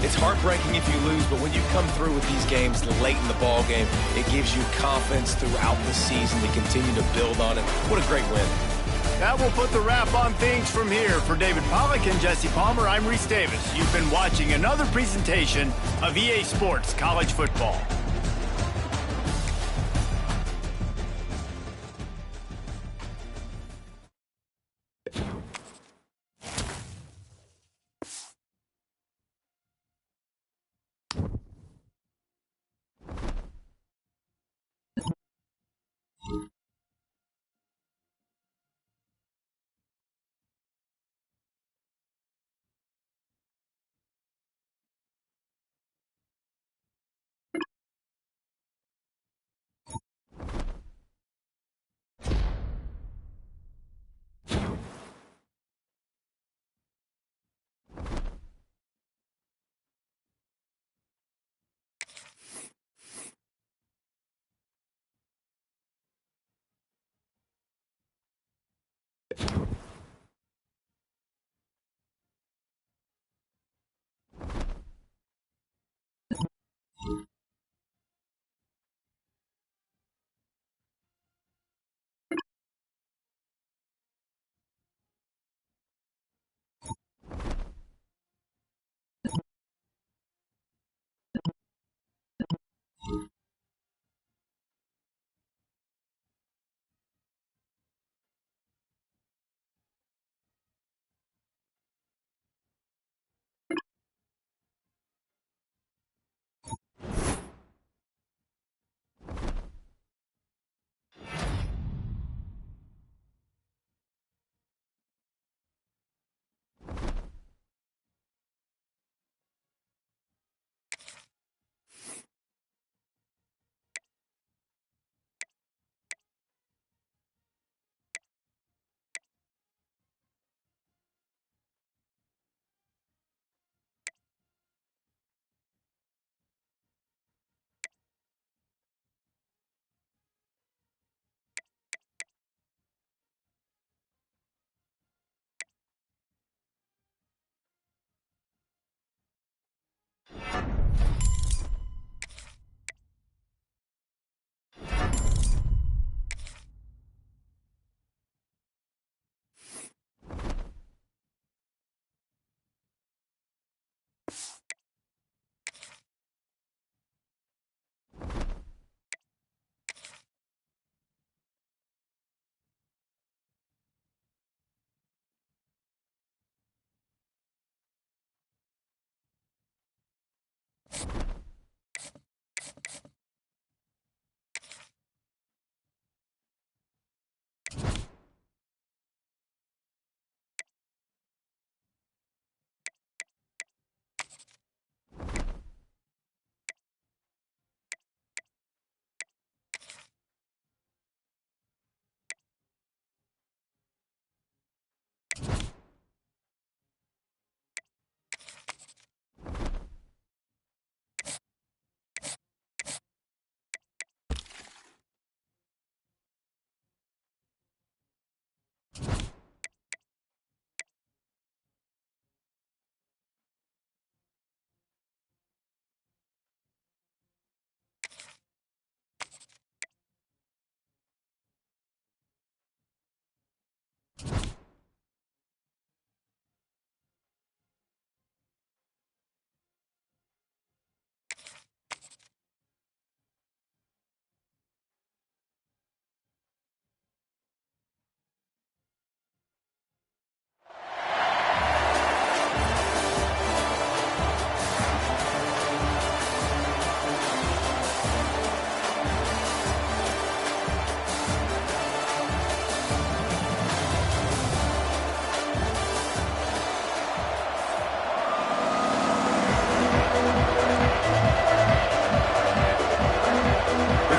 [SPEAKER 3] It's heartbreaking if you lose, but when you come through with these games late in the ball game, it gives you confidence throughout the season to continue to build on it. What a great win.
[SPEAKER 1] That will put the wrap on things from here. For David Pollack and Jesse Palmer, I'm Reese Davis. You've been watching another presentation of EA Sports College Football.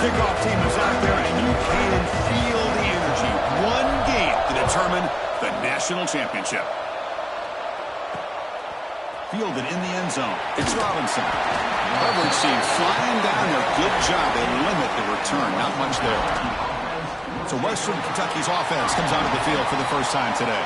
[SPEAKER 1] Kickoff team is out there, and you can feel the energy. One game to determine the national championship. Fielded in the end zone. It's Robinson. Coverage team flying down there. Good job. They limit the return. Not much there. So Western Kentucky's offense comes onto the field for the first time today.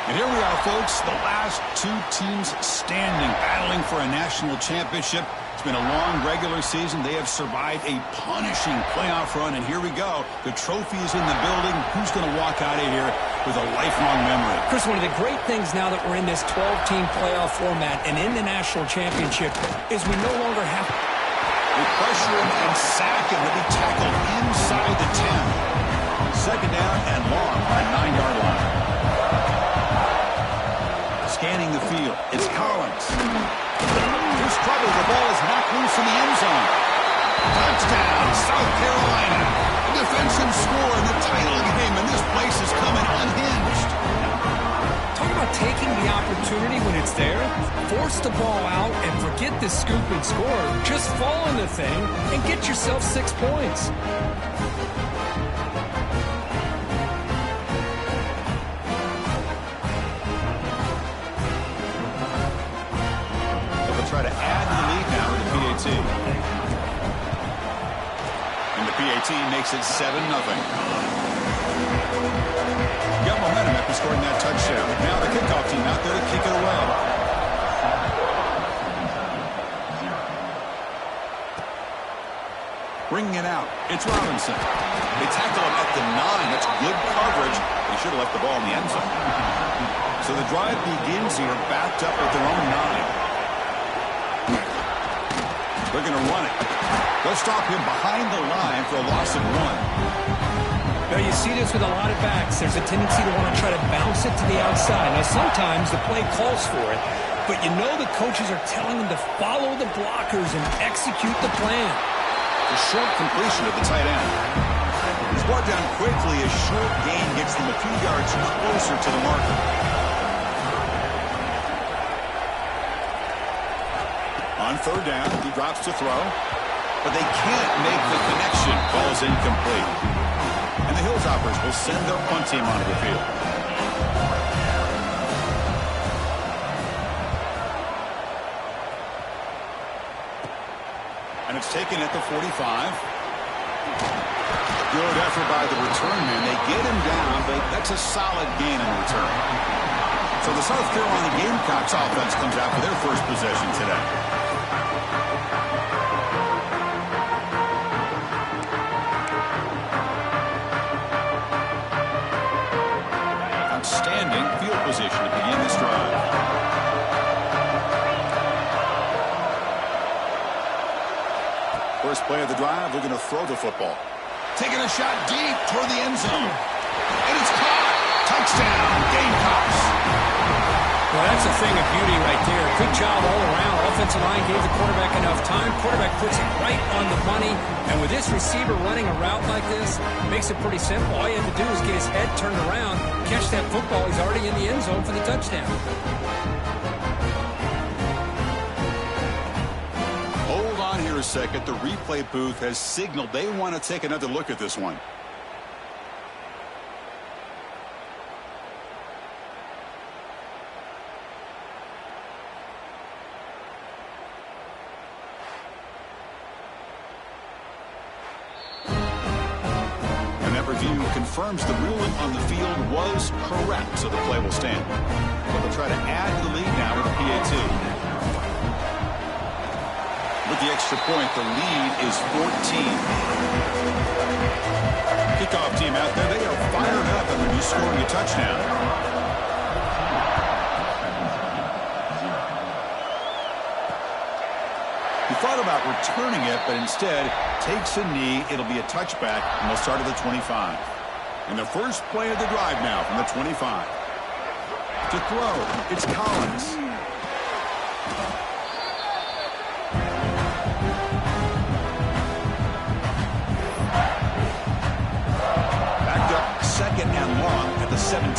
[SPEAKER 1] And here we are, folks, the last two teams standing, battling for a national championship. It's been a long regular season. They have survived a punishing playoff run, and here we go. The trophy is in the building. Who's going to walk out of here with a lifelong memory?
[SPEAKER 7] Chris, one of the great things now that we're in this 12-team playoff format and in the national championship is we no longer have
[SPEAKER 1] They pressure him and sack him to be tackled inside the 10. Second down and long on a 9-yard line. Scanning the field. It's Collins. Here's trouble. The ball is knocked loose in the end zone. Touchdown, South Carolina. A defensive score in the title game, and this place is coming unhinged.
[SPEAKER 7] Talk about taking the opportunity when it's there. Force the ball out and forget the scoop and score. Just fall in the thing and get yourself 6 points.
[SPEAKER 1] Try to add to the lead now with the PAT. And the PAT makes it 7-0. Got momentum after scoring that touchdown. Now the kickoff team out there to kick it away. Bringing it out. It's Robinson. They tackle him at the 9. That's good coverage. They should have left the ball in the end zone. So the drive begins here backed up at their own 9. They're going to run it. They'll stop him behind the line for a loss of 1.
[SPEAKER 7] Now, you see this with a lot of backs. There's a tendency to want to try to bounce it to the outside. Now, sometimes the play calls for it, but you know the coaches are telling them to follow the blockers and execute the plan.
[SPEAKER 1] A short completion to the tight end. It's brought down quickly. A short gain gets them a few yards closer to the marker. On third down, he drops to throw, but they can't make the connection. Ball is incomplete. And the Hilltoppers will send their punt team onto the field. And it's taken at the 45. Good effort by the return man. They get him down, but that's a solid gain in return. So the South Carolina Gamecocks offense comes out for their first possession today. Outstanding field position to begin this drive. First play of the drive, they're going to throw the football. Taking a shot deep toward the end zone. And it's caught. Touchdown, Gamecocks.
[SPEAKER 7] Well, that's a thing of beauty right there. Good job all around. Offensive line gave the quarterback enough time. Quarterback puts it right on the money. And with this receiver running a route like this, it makes it pretty simple. All you have to do is get his head turned around, catch that football. He's already in the end zone for the touchdown.
[SPEAKER 8] Hold on here a second. The replay booth has signaled they want to take another look at this one. Confirms the ruling on the field was correct, so the play will stand. But they'll try to add to the lead now with a PAT. With the extra point, the lead is 14. Kickoff team out there, they are fired up and they're just scoring a touchdown. He thought about returning it, but instead takes a knee. It'll be a touchback, and they'll start at the 25. And the first play of the drive now from the 25. To throw, it's Collins. Backed up second and long at the 17.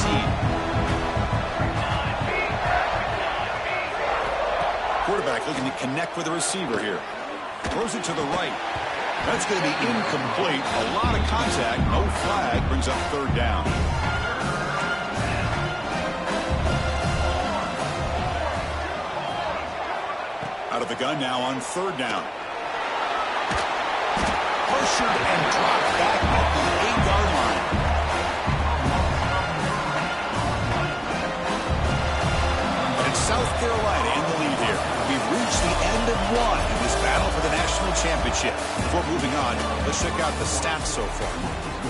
[SPEAKER 8] Quarterback looking to connect with the receiver here. Throws it to the right. That's going to be incomplete. A lot of contact. No flag. Brings up third down. Out of the gun now on third down. Pressured and dropped back at the 8-yard line. And it's South Carolina in the lead here. We've reached the end of one in this battle for the national championship. Before moving on, let's check out the stats so far.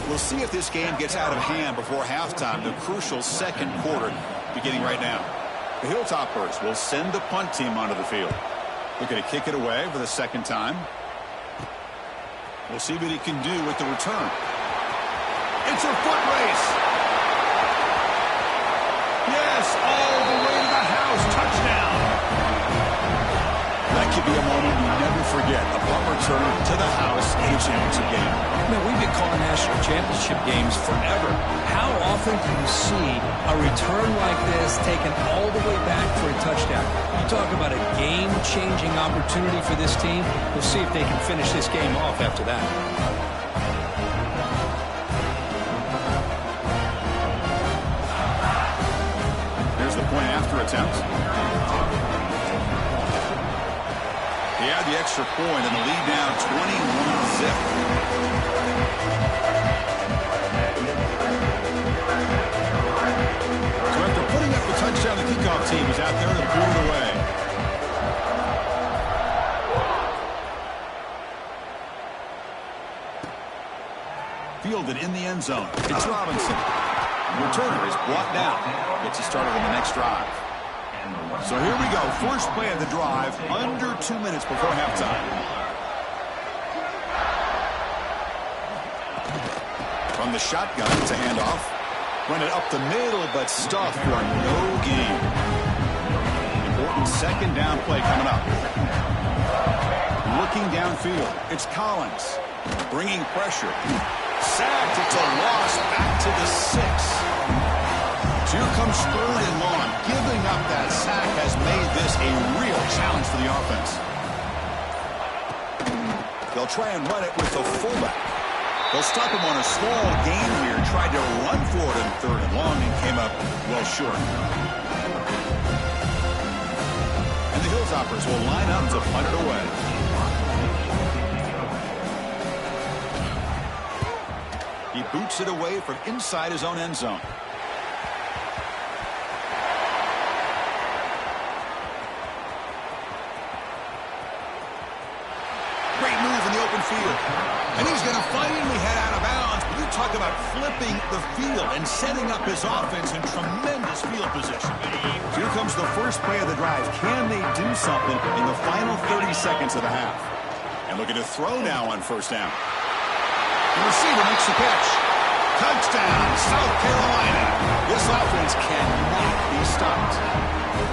[SPEAKER 8] We'll see if this game gets out of hand before halftime, the crucial second quarter beginning right now. The Hilltoppers will send the punt team onto the field. Looking to kick it away for the second time. We'll see what he can do with the return. It's a foot race. Yes, all the way to the house. Touchdown. That could be a moment you never forget. A punt return to the house in a championship game.
[SPEAKER 7] Man, we've been calling national championship games forever. How often do you see a return like this taken all the way back for a touchdown? You talk about a game-changing opportunity for this team. We'll see if they can finish this game off after that.
[SPEAKER 8] Here's the point after attempt. He had the extra point and the lead now 21-zip. So after putting up the touchdown, the kickoff team is out there to boot it away. Fielded in the end zone. It's Robinson. The returner is brought down. Gets you started on the next drive. So here we go. First play of the drive. Under 2 minutes before halftime. From the shotgun, it's a handoff. Run it up the middle, but stuffed for no gain. Important second down play coming up. Looking downfield. It's Collins. Bringing pressure. Sacked. It's a loss back to the 6. So here comes third and long. Giving up that sack has made this a real challenge for the offense. They'll try and run it with the fullback. They'll stop him on a small gain here. Tried to run for it in third and long and came up well short. And the Hilltoppers will line up to punt it away. He boots it away from inside his own end zone. Great move in the open field. And he's going to finally head out of bounds. But you talk about flipping the field and setting up his offense in tremendous field position. So here comes the first play of the drive. Can they do something in the final 30 seconds of the half? And looking to throw now on first down. The receiver makes the catch. Touchdown, South Carolina. This offense cannot be stopped.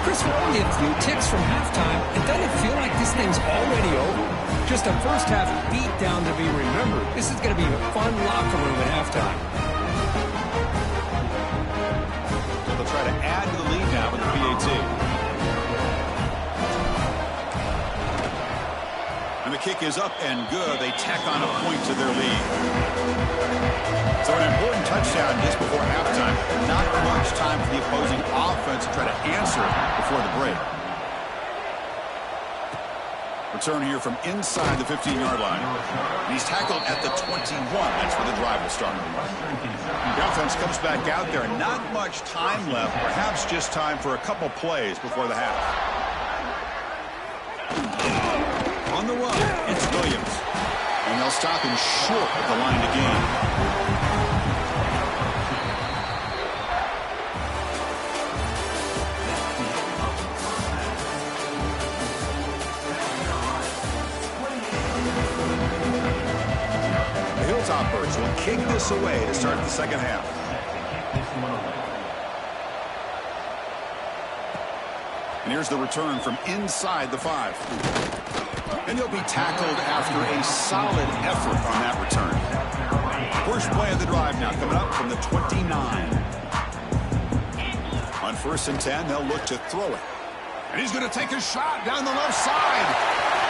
[SPEAKER 7] Chris, we're only a few ticks from halftime. It doesn't feel like this thing's already over. Just a first-half beatdown to be remembered. This is going to be a fun locker room at halftime.
[SPEAKER 8] So they'll try to add to the lead now with the PAT. And the kick is up and good. They tack on a point to their lead. So an important touchdown just before halftime. Not much time for the opposing offense to try to answer before the break. Return here from inside the 15-yard line. And he's tackled at the 21. That's where the drive will start. The offense comes back out there. Not much time left. Perhaps just time for a couple plays before the half. On the run, it's Williams. And they'll stop him short of the line to gain. Toppers will kick this away to start the second half. And here's the return from inside the 5. And he'll be tackled after a solid effort on that return. First play of the drive now coming up from the 29. On 1st and 10, they'll look to throw it. And he's going to take a shot down the left side.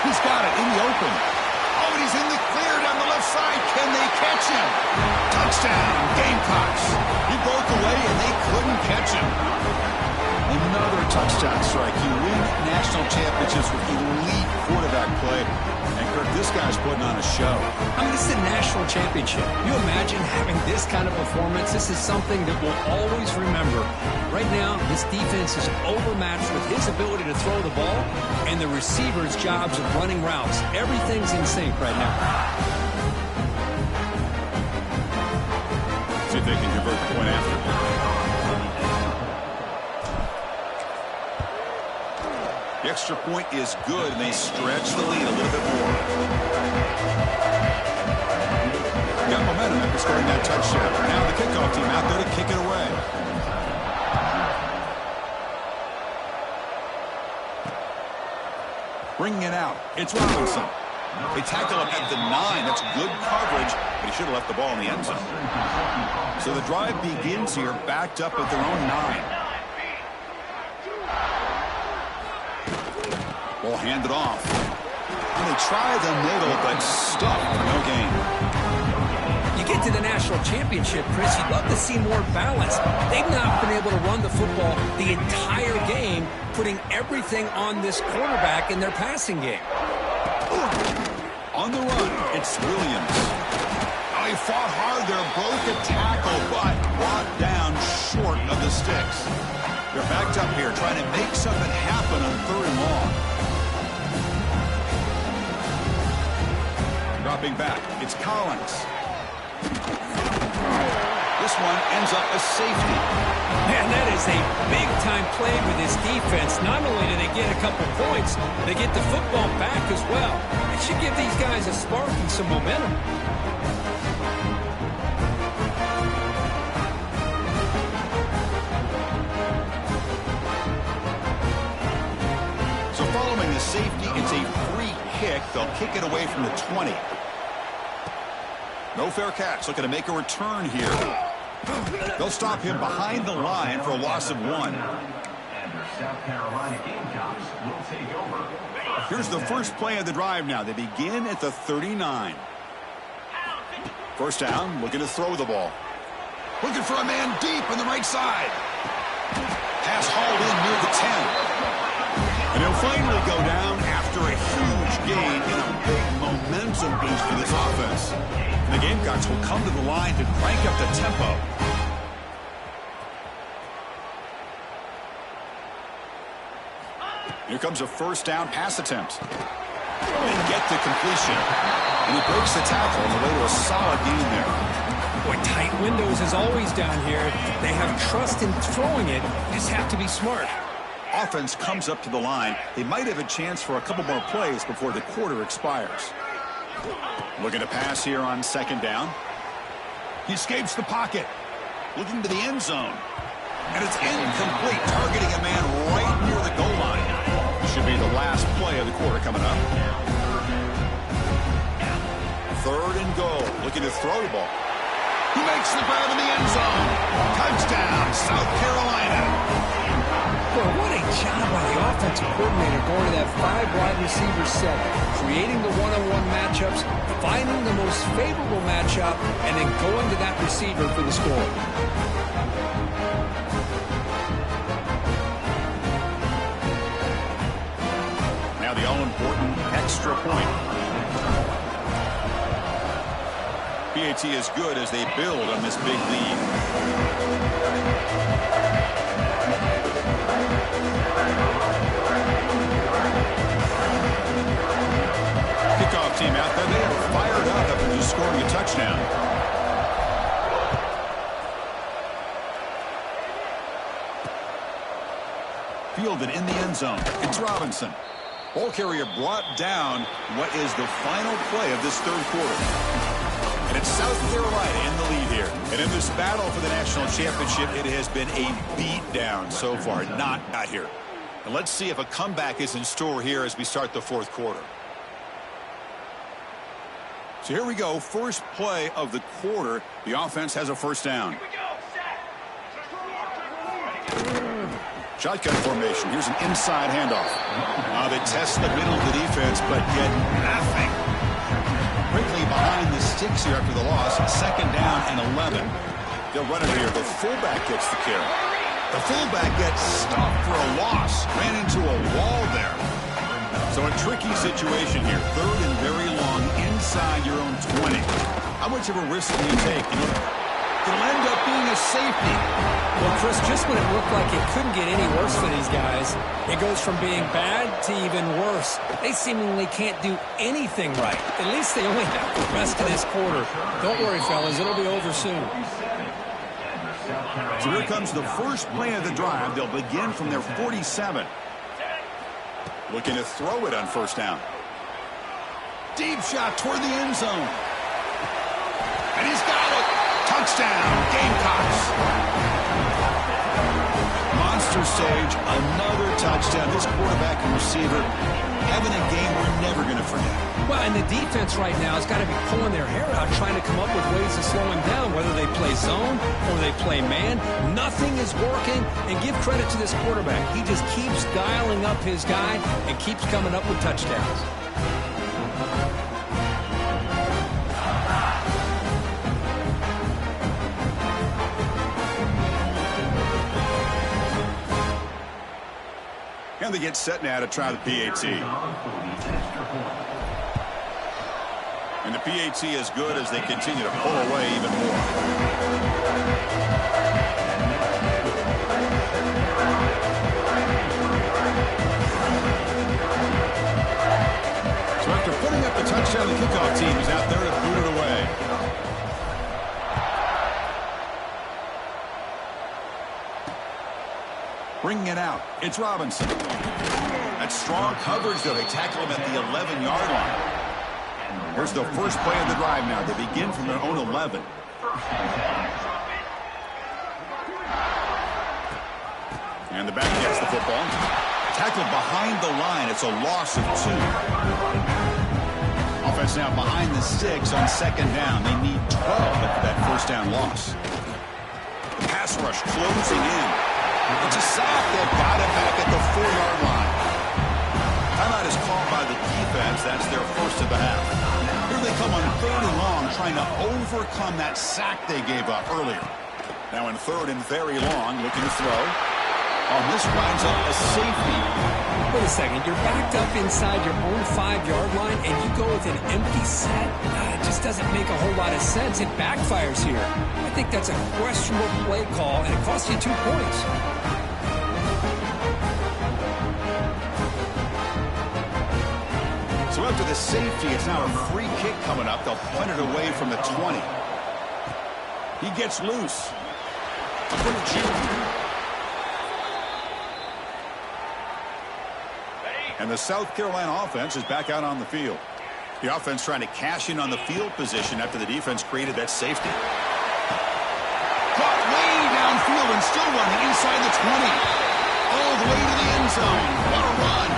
[SPEAKER 8] He's got it in the open. Oh, and he's in the clear down the left side. Can they catch him? Touchdown, Gamecocks. He broke away, and they couldn't catch him. Another touchdown strike. You win national championships with elite quarterback play. And, Kirk, this guy's putting on a show.
[SPEAKER 7] I mean, this is a national championship. You imagine having this kind of performance? This is something that we'll always remember. Right now, this defense is overmatched with his ability to throw the ball and the receivers' jobs of running routes. Everything's in sync right now.
[SPEAKER 8] See if they can convert the point after. The extra point is good, and they stretch the lead a little bit more. Got momentum after scoring that touchdown. Now the kickoff team out there to kick it away. Bringing it out. It's Robinson. They tackle him at the 9. That's good coverage, but he should have left the ball in the end zone. So the drive begins here, backed up at their own 9. Ball handed off. And they try the middle, but stuffed for no gain.
[SPEAKER 7] You get to the national championship, Chris, you'd love to see more balance. They've not been able to run the football the entire game, putting everything on this quarterback in their passing game.
[SPEAKER 8] On the run, it's Williams. Oh, he fought hard there, broke a tackle, but brought down short of the sticks. They're backed up here, trying to make something happen on 3rd and long. Dropping back, it's Collins. This one ends up a safety.
[SPEAKER 7] Man, that is a big-time play with this defense. Not only do they get a couple points, they get the football back as well. It should give these guys a spark and some momentum.
[SPEAKER 8] So following the safety, it's a free kick. They'll kick it away from the 20. No fair catch. Looking to make a return here. They'll stop him behind the line for a loss of 1.
[SPEAKER 4] And their South Carolina Gamecocks will take over.
[SPEAKER 8] Here's the first play of the drive now. They begin at the 39. First down, looking to throw the ball. Looking for a man deep on the right side. Pass hauled in near the 10. And he'll finally go down after a huge gain and a big momentum boost for this offense. And the Gamecocks will come to the line to crank up the tempo. Here comes a first down pass attempt. And get to completion. And he breaks the tackle on the way to a solid gain there.
[SPEAKER 7] Boy, tight windows as always down here. They have trust in throwing it. You just have to be smart.
[SPEAKER 8] Offense comes up to the line. They might have a chance for a couple more plays before the quarter expires. Looking to pass here on second down. He escapes the pocket. Looking to the end zone. And it's incomplete, targeting a man right near the play of the quarter coming up. 3rd and goal. Looking to throw the ball. He makes the grab in the end zone. Touchdown, South Carolina.
[SPEAKER 7] Well, what a job by the offensive coordinator going to that 5-wide receiver set, creating the one-on-one matchups, finding the most favorable matchup, and then going to that receiver for the score.
[SPEAKER 8] Now the all-important extra point. PAT is good as they build on this big lead. Kickoff team out there. They are fired up after just scoring a touchdown. Fielded in the end zone. It's Robinson. Ball carrier brought down. What is the final play of this 3rd quarter? And it's South Carolina in the lead here. And in this battle for the national championship, it has been a beatdown so far. Not here. And let's see if a comeback is in store here as we start the 4th quarter. So here we go. First play of the quarter. The offense has a first down. Shotgun formation. Here's an inside handoff. They test the middle of the defense, but get nothing. Quickly behind the sticks here after the loss. 2nd down and 11. They'll run it here. The fullback gets the carry. The fullback gets stopped for a loss. Ran into a wall there. So a tricky situation here. 3rd and very long inside your own 20. How much of a risk do you take? It'll end up being a safety.
[SPEAKER 7] Well, Chris, just when it looked like it couldn't get any worse for these guys, it goes from being bad to even worse. They seemingly can't do anything right. At least they only have the rest of this quarter. Don't worry, fellas. It'll be over soon.
[SPEAKER 8] So here comes the first play of the drive. They'll begin from their 47. Looking to throw it on first down. Deep shot toward the end zone. And he's got it. Touchdown, Gamecocks. Monster stage, another touchdown. This quarterback and receiver having a game we're never going to forget.
[SPEAKER 7] Well, and the defense right now has got to be pulling their hair out, trying to come up with ways to slow him down, whether they play zone or they play man. Nothing is working, and give credit to this quarterback. He just keeps dialing up his guy and keeps coming up with touchdowns.
[SPEAKER 8] And they get set now to try the PAT. And the PAT is good as they continue to pull away even more. So after putting up the touchdown, the kickoff team is out there to boot it away. Bringing it out, it's Robinson. That's strong coverage, though. They tackle him at the 11-yard line. Here's the first play of the drive now. They begin from their own 11. And the back gets the football. Tackled behind the line. It's a loss of 2. Offense now behind the 6 on 2nd down. They need 12 after that first down loss. The pass rush closing in. It's a sack. They've got it back at the 4-yard line. Timeout is called by the defense. That's their first of the half. Here they come on 3rd and long, trying to overcome that sack they gave up earlier. Now in 3rd and very long, looking to throw. On this winds up a safety.
[SPEAKER 7] Wait a second. You're backed up inside your own 5-yard line, and you go with an empty set? It just doesn't make a whole lot of sense. It backfires here. I think that's a questionable play call, and it costs you 2 points.
[SPEAKER 8] So after the safety, it's now a free kick coming up. They'll punt it away from the 20. He gets loose. And the South Carolina offense is back out on the field. The offense trying to cash in on the field position after the defense created that safety. Caught way downfield and still running inside the 20. All the way to the end zone. What a run.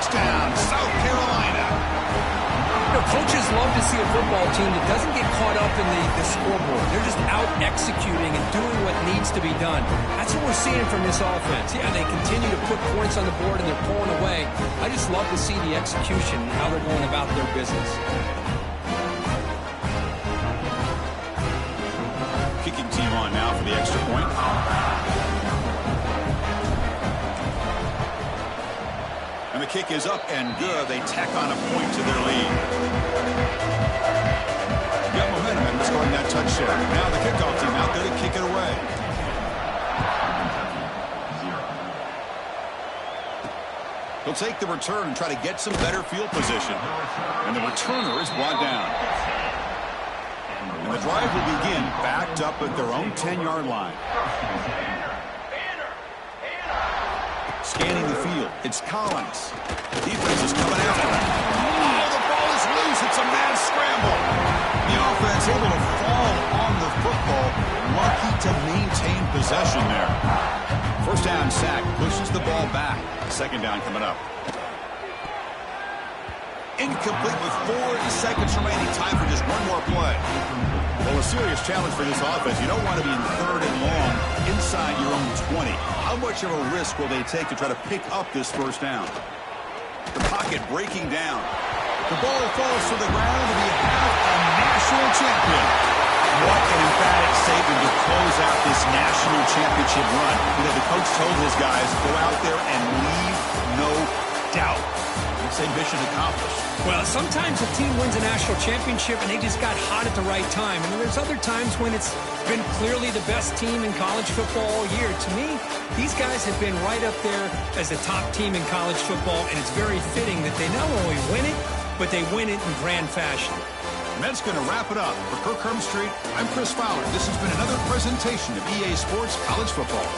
[SPEAKER 8] touchdown, South Carolina.
[SPEAKER 7] You know, coaches love to see a football team that doesn't get caught up in the scoreboard. They're just out executing and doing what needs to be done. That's what we're seeing from this offense. Yeah, they continue to put points on the board and they're pulling away. I just love to see the execution and how they're going about their business.
[SPEAKER 8] Kicking team on now for the extra point. And the kick is up and good. They tack on a point to their lead. Got momentum and scoring that touchdown. Now the kickoff team out there to kick it away. He'll take the return and try to get some better field position. And the returner is brought down. And the drive will begin backed up at their own 10-yard line. Scanning the field, it's Collins. Defense is coming after him. Oh, the ball is loose. It's a mad scramble. The offense able to fall on the football. Lucky to maintain possession there. First down sack, pushes the ball back. Second down coming up. Incomplete with 4 seconds remaining. Time for just one more play. Well, a serious challenge for this offense. You don't want to be in third and long inside your own 20. How much of a risk will they take to try to pick up this first down? The pocket breaking down. The ball falls to the ground, and we have a national champion. What an emphatic statement to close out this national championship run. You know, the coach told his guys, go out there and leave no doubt. It's a mission accomplished.
[SPEAKER 7] Well, sometimes a team wins a national championship and they just got hot at the right time. And then there's other times when it's been clearly the best team in college football all year. To me, these guys have been right up there as the top team in college football, and it's very fitting that they not only win it, but they win it in grand fashion.
[SPEAKER 8] And that's going to wrap it up. For Kirk Street, I'm Chris Fowler. This has been another presentation of EA Sports College Football.